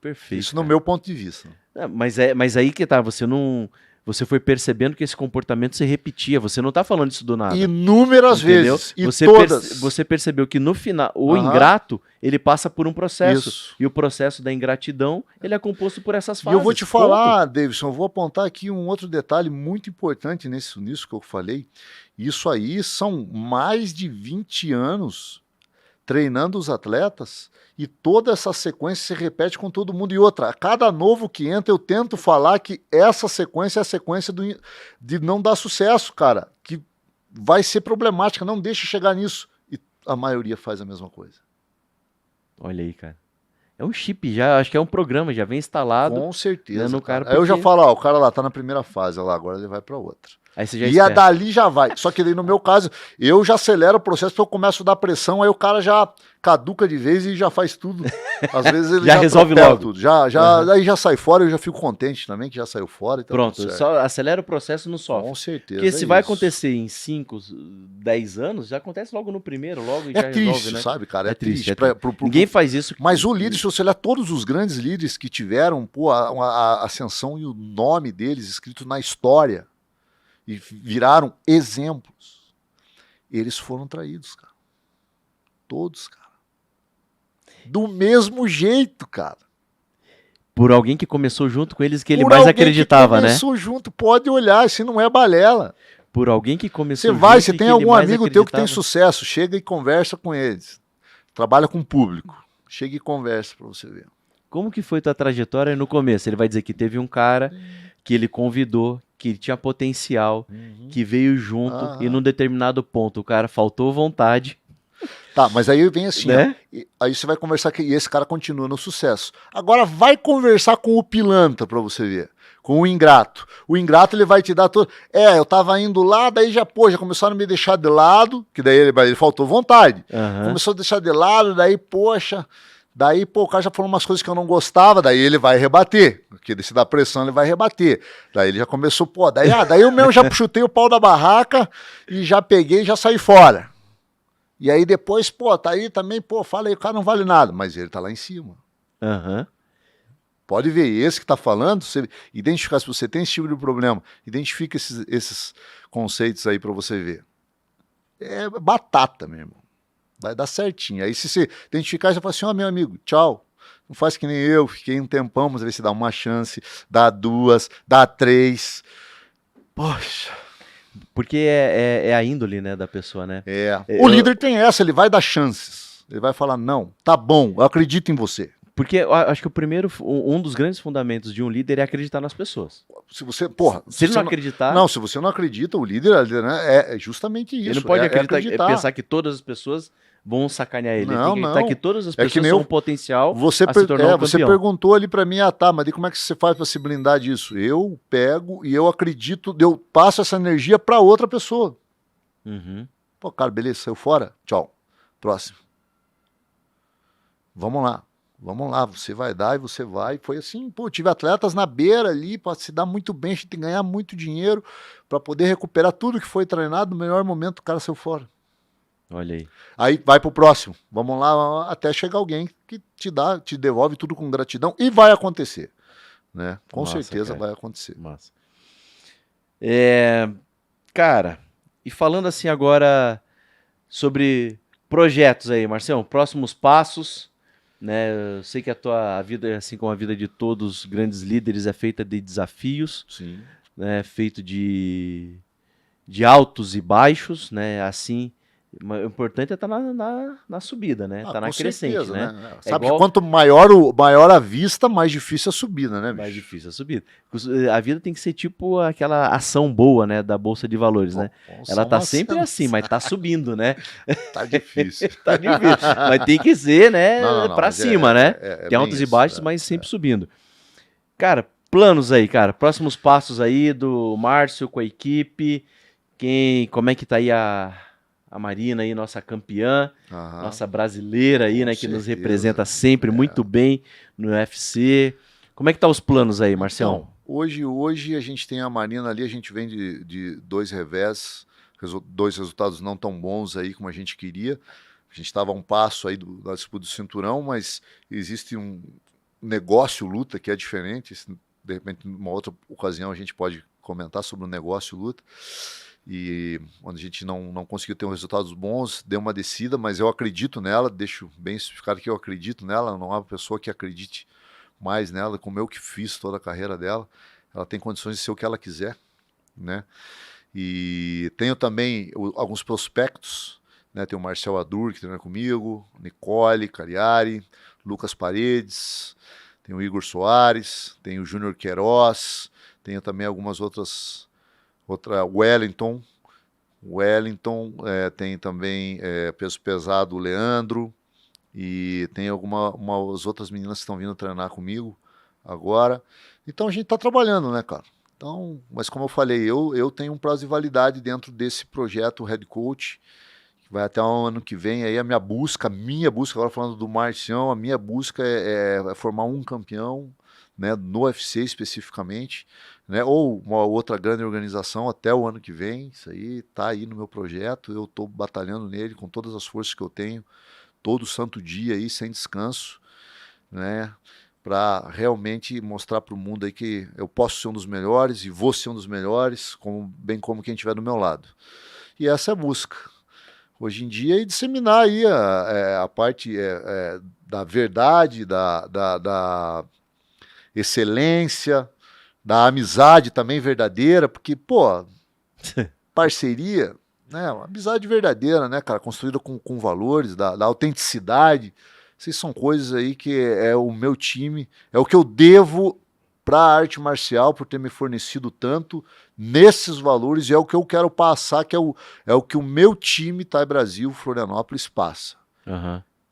Perfeito. Isso no meu ponto de vista. Mas aí que tá, você foi percebendo que esse comportamento se repetia, você não tá falando isso do nada. Inúmeras entendeu? vezes. E todas. Você percebeu que no final, o ingrato, ele passa por um processo. Isso. E o processo da ingratidão, ele é composto por essas E fases. eu vou te falar, Davidson, eu vou apontar aqui um outro detalhe muito importante nisso que eu falei. Isso aí são mais de 20 anos treinando os atletas e toda essa sequência se repete com todo mundo. E outra, a cada novo que entra, eu tento falar que essa sequência é a sequência de não dar sucesso, cara, que vai ser problemática, não deixa chegar nisso. E a maioria faz a mesma coisa. Olha aí, cara. É um chip já, acho que é um programa, já vem instalado. Com certeza. No cara, Aí eu já falo, ó, o cara lá tá na primeira fase, lá, agora ele vai pra outra. Aí você já e a dali já vai. Só que daí no meu caso, eu já acelero o processo porque eu começo a dar pressão, aí o cara já caduca de vez e já faz tudo. Às vezes ele já resolve logo tudo. Daí já sai fora, eu já fico contente também que já saiu fora. E tá pronto, só acelera o processo no software. Com certeza. Porque se vai acontecer em 5, 10 anos, já acontece logo no primeiro, logo e já triste, resolve, né? Sabe, cara? É triste. Ninguém faz isso. Mas o líder, se você olhar todos os grandes líderes que tiveram a ascensão e o nome deles escrito na história e viraram exemplos, eles foram traídos, cara. Todos, cara. Do mesmo jeito, cara. Por alguém que começou junto com eles, que ele mais acreditava, né? Começou junto, pode olhar, se não é balela. Por alguém que começou junto. Você tem algum amigo teu que tem sucesso, chega e conversa com eles. Trabalha com o público. Chega e conversa pra você ver. Como que foi tua trajetória no começo? Ele vai dizer que teve um cara que ele convidou, que tinha potencial, que veio junto e num determinado ponto o cara faltou vontade. Tá, mas aí vem assim, né? Aí você vai conversar e esse cara continua no sucesso. Agora vai conversar com o pilantra pra você ver, com o ingrato. O ingrato ele vai te dar todo... eu tava indo lá, daí já começaram a me deixar de lado, que daí ele faltou vontade. Começou a deixar de lado, daí o cara já falou umas coisas que eu não gostava, daí ele vai rebater, porque se dá pressão ele vai rebater. Daí ele já começou, daí eu mesmo já chutei o pau da barraca e já peguei e já saí fora. E aí depois, tá aí também, fala aí, o cara não vale nada, mas ele tá lá em cima. Pode ver, esse que tá falando, você identificar se você tem esse tipo de problema, identifica esses conceitos aí pra você ver. É batata, meu irmão. Vai dar certinho. Aí se você identificar, você fala assim, meu amigo, tchau. Não faz que nem eu, fiquei um tempão, mas ver se dá uma chance, dá 2, dá 3. Poxa. Porque é a índole, né, da pessoa, né? O líder tem essa, ele vai dar chances. Ele vai falar, não, tá bom, eu acredito em você. Porque eu acho que um dos grandes fundamentos de um líder é acreditar nas pessoas. Se você, porra, Se ele não acreditar... Não, se você não acredita, o líder, né, é justamente isso. Ele não pode acreditar. Pensar que todas as pessoas vão sacanear ele. Não, ele tem que acreditar que todas as pessoas que são um potencial a se tornar um campeão. Você perguntou ali pra mim, tá, mas como é que você faz pra se blindar disso? Eu pego e eu acredito, eu passo essa energia pra outra pessoa. Uhum. Pô, cara, beleza, saiu fora? Tchau. Próximo. Vamos lá, você vai dar e você vai. Foi assim, pô, tive atletas na beira ali para se dar muito bem, a gente tem que ganhar muito dinheiro para poder recuperar tudo que foi treinado. No melhor momento, o cara saiu fora. Olha aí. Aí vai pro próximo. Vamos lá até chegar alguém que te devolve tudo com gratidão e vai acontecer, né? Com certeza vai acontecer. Massa. Cara, e falando assim agora sobre projetos aí, Marcião, próximos passos, né? Eu sei que a tua vida, assim como a vida de todos os grandes líderes, é feita de desafios, Sim. né? Feito de altos e baixos, né? Assim, o importante é estar na subida, né? Tá na crescente, certeza, né? Sabe que quanto maior a vista, mais difícil a subida, né, bicho? Mais difícil a subida. A vida tem que ser tipo aquela ação boa, né, da Bolsa de Valores, né? Ela tá sempre assim, mas tá subindo, né? Tá difícil. Tá difícil. Mas tem que ser, né, pra cima, né? Tem altos e baixos, mas sempre subindo. Cara, planos aí, cara. Próximos passos aí do Márcio com a equipe. Como é que tá aí a Marina aí, nossa campeã, nossa brasileira aí, né, que nos representa sempre muito bem no UFC. Como é que tá os planos aí, Marcião? Então, hoje a gente tem a Marina ali, a gente vem de 2 revés, 2 resultados não tão bons aí como a gente queria. A gente estava a um passo aí da disputa do cinturão, mas existe um negócio luta que é diferente. De repente, numa outra ocasião, a gente pode comentar sobre o negócio luta. E onde a gente não conseguiu ter resultados bons, deu uma descida, mas eu acredito nela, deixo bem especificado que eu acredito nela, não há uma pessoa que acredite mais nela, como eu que fiz toda a carreira dela. Ela tem condições de ser o que ela quiser, né? E tenho também alguns prospectos, né? Tem o Marcel Adur, que treina comigo, Nicole Cariari, Lucas Paredes, tem o Igor Soares, tem o Júnior Queiroz, tenho também algumas outras... Wellington, tem também peso pesado o Leandro, e tem umas outras meninas que estão vindo treinar comigo agora. Então a gente está trabalhando, né, cara? Então, mas como eu falei, eu tenho um prazo de validade dentro desse projeto Head Coach, que vai até o ano que vem. Aí a minha busca, agora falando do Marcião, a minha busca é formar um campeão, né, no UFC especificamente, né, ou uma outra grande organização até o ano que vem. Isso aí tá aí no meu projeto, eu estou batalhando nele com todas as forças que eu tenho, todo santo dia aí, sem descanso, né, para realmente mostrar para o mundo aí que eu posso ser um dos melhores e vou ser um dos melhores, bem como quem estiver do meu lado. E essa é a busca. Hoje em dia, e disseminar aí a parte da verdade, da excelência, da amizade também verdadeira, porque, pô, parceria, né, uma amizade verdadeira, né, cara, construída com valores, da autenticidade. Essas são coisas aí que é o meu time, é o que eu devo para a arte marcial, por ter me fornecido tanto nesses valores, e é o que eu quero passar, que é o que o meu time Thai Brasil Florianópolis passa.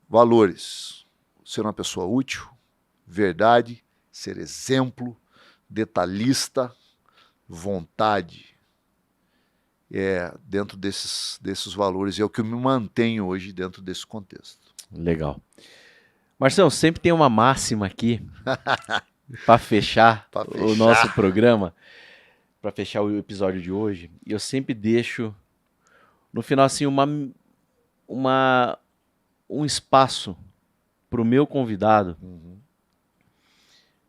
Valores: ser uma pessoa útil, verdade, ser exemplo, detalhista, vontade. Dentro desses valores, é o que eu me mantenho hoje dentro desse contexto. Legal. Marcelo, sempre tem uma máxima aqui para fechar o nosso programa, para fechar o episódio de hoje. E eu sempre deixo no final assim um espaço para o meu convidado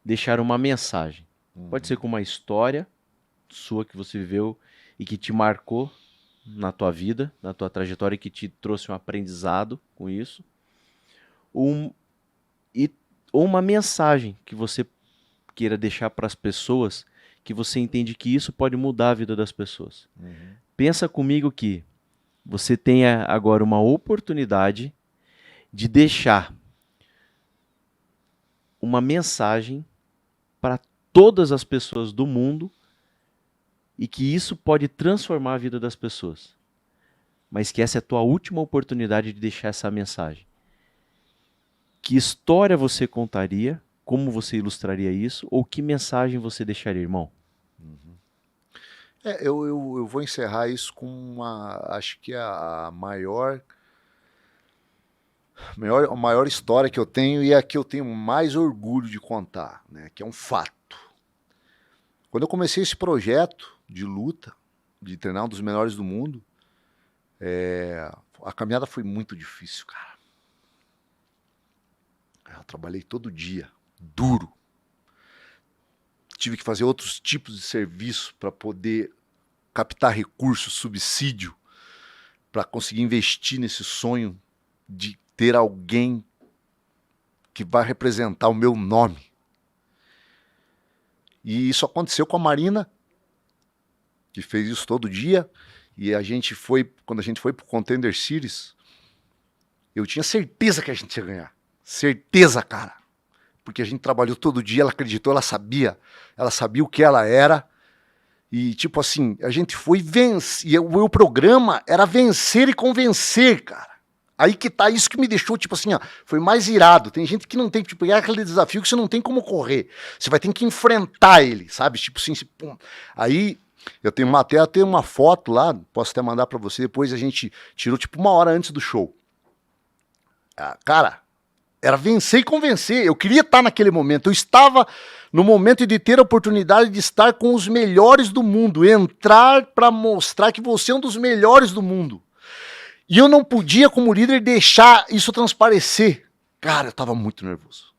deixar uma mensagem. Pode ser com uma história sua que você viveu e que te marcou na tua vida, na tua trajetória, e que te trouxe um aprendizado com isso. Ou uma mensagem que você queira deixar para as pessoas, que você entende que isso pode mudar a vida das pessoas. Pensa comigo que você tenha agora uma oportunidade de deixar uma mensagem para todas as pessoas do mundo e que isso pode transformar a vida das pessoas. Mas que essa é a tua última oportunidade de deixar essa mensagem. Que história você contaria? Como você ilustraria isso? Ou que mensagem você deixaria, irmão? Eu vou encerrar isso com acho que a maior história que eu tenho e a que eu tenho mais orgulho de contar, né? Que é um fato. Quando eu comecei esse projeto de luta, de treinar um dos melhores do mundo, a caminhada foi muito difícil, cara. Eu trabalhei todo dia, duro. Tive que fazer outros tipos de serviço para poder captar recursos, subsídio, para conseguir investir nesse sonho de ter alguém que vai representar o meu nome. E isso aconteceu com a Marina, que fez isso todo dia. E quando a gente foi pro Contender Series, eu tinha certeza que a gente ia ganhar. Certeza, cara. Porque a gente trabalhou todo dia, ela acreditou, ela sabia o que ela era. E tipo assim, a gente foi vencer. E o programa era vencer e convencer, cara. Aí que tá, isso que me deixou, tipo assim, ó, foi mais irado. Tem gente que não tem, tipo, é aquele desafio que você não tem como correr. Você vai ter que enfrentar ele, sabe? Tipo assim, pum. Aí eu tenho até uma foto lá, posso até mandar pra você, depois a gente tirou tipo 1 hora antes do show. Cara, era vencer e convencer. Eu queria estar naquele momento. Eu estava no momento de ter a oportunidade de estar com os melhores do mundo, entrar pra mostrar que você é um dos melhores do mundo. E eu não podia, como líder, deixar isso transparecer. Cara, eu tava muito nervoso.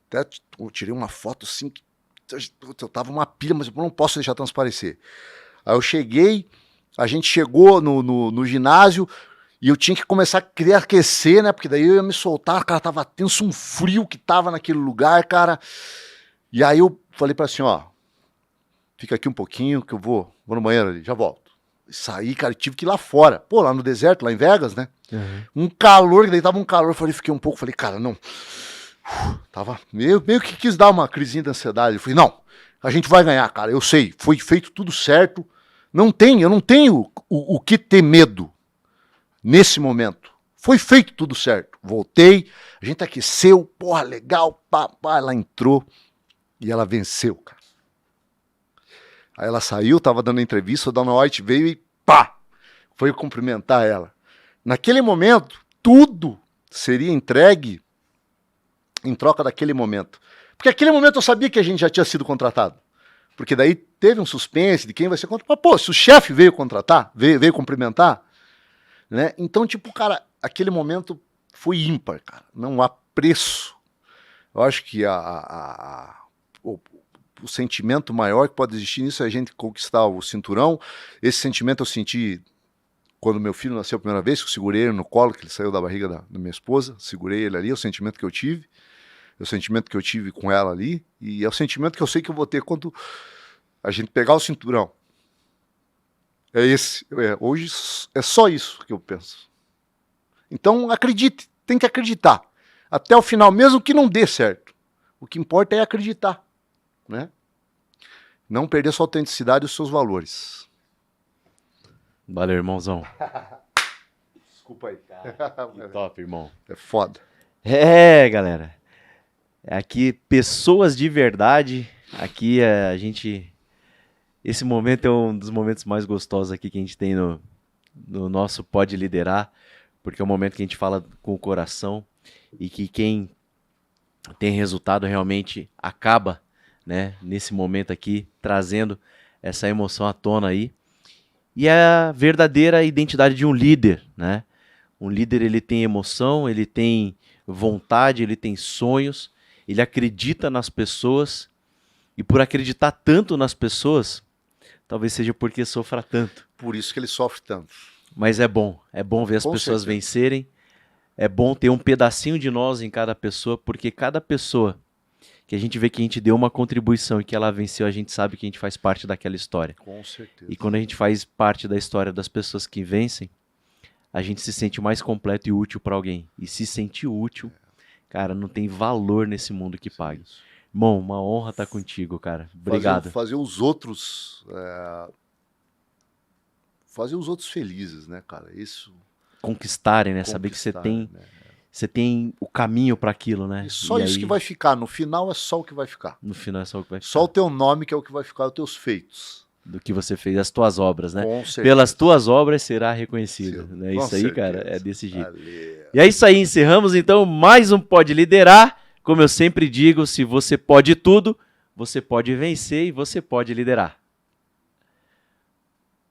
Até eu tirei uma foto assim, que eu tava uma pilha, mas eu não posso deixar transparecer. Aí eu cheguei, a gente chegou no ginásio, e eu tinha que começar a querer aquecer, né? Porque daí eu ia me soltar, cara, tava tenso, um frio que tava naquele lugar, cara. E aí eu falei pra assim, ó, fica aqui um pouquinho que eu vou no banheiro ali, já volto. Saí, cara, tive que ir lá fora. Pô, lá no deserto, lá em Vegas, né? Uhum. Um calor, que daí tava um calor. Fiquei um pouco, falei, cara, não. Tava meio que quis dar uma crisinha de ansiedade. Eu falei, não, a gente vai ganhar, cara. Eu sei, foi feito tudo certo. Eu não tenho o que ter medo nesse momento. Foi feito tudo certo. Voltei, a gente aqueceu, porra, legal, pá, ela entrou e ela venceu, cara. Aí ela saiu, tava dando entrevista, o Dana White veio e pá, foi cumprimentar ela. Naquele momento, tudo seria entregue em troca daquele momento. Porque aquele momento eu sabia que a gente já tinha sido contratado. Porque daí teve um suspense de quem vai ser contratado. Mas, pô, se o chefe veio contratar, veio cumprimentar, né? Então, tipo, cara, aquele momento foi ímpar, cara. Não há preço. Eu acho que o sentimento maior que pode existir nisso é a gente conquistar o cinturão. Esse sentimento eu senti quando meu filho nasceu a primeira vez, que eu segurei ele no colo, que ele saiu da barriga da minha esposa, segurei ele ali, é o sentimento que eu tive, é o sentimento que eu tive com ela ali, e é o sentimento que eu sei que eu vou ter quando a gente pegar o cinturão. É esse. Hoje é só isso que eu penso. Então acredite, tem que acreditar. Até o final, mesmo que não dê certo. O que importa é acreditar. Né? Não perder sua autenticidade e os seus valores. Valeu, irmãozão. Desculpa aí. Que top, irmão. É foda. Galera. Aqui, pessoas de verdade. Aqui a gente... Esse momento é um dos momentos mais gostosos aqui que a gente tem no nosso Pode Liderar, porque é um momento que a gente fala com o coração e que quem tem resultado realmente acaba, né, nesse momento aqui, trazendo essa emoção à tona aí. E a verdadeira identidade de um líder, né? Um líder, ele tem emoção, ele tem vontade, ele tem sonhos, ele acredita nas pessoas, e por acreditar tanto nas pessoas, talvez seja porque sofra tanto. Por isso que ele sofre tanto. Mas é bom ver as Com pessoas certeza. vencerem, é bom ter um pedacinho de nós em cada pessoa, porque cada pessoa que a gente vê que a gente deu uma contribuição e que ela venceu, a gente sabe que a gente faz parte daquela história. Com certeza. E quando a gente faz parte da história das pessoas que vencem, a gente se sente mais completo e útil para alguém. E se sentir útil, cara, não tem valor nesse mundo que pague. Bom, uma honra estar contigo, cara. Obrigado. Fazer os outros felizes, né, cara? Isso. Conquistarem, né? Saber que você tem o caminho para aquilo, né? E só isso que vai ficar. No final é só o que vai ficar. No final é só o que vai ficar. Só o teu nome que é o que vai ficar, os teus feitos. Do que você fez, as tuas obras, né? Com certeza. Pelas tuas obras será reconhecido. Né? Com Isso aí, certeza. cara, é desse jeito. Valeu. E é isso aí, encerramos então mais um Pode Liderar. Como eu sempre digo, se você pode tudo, você pode vencer e você pode liderar.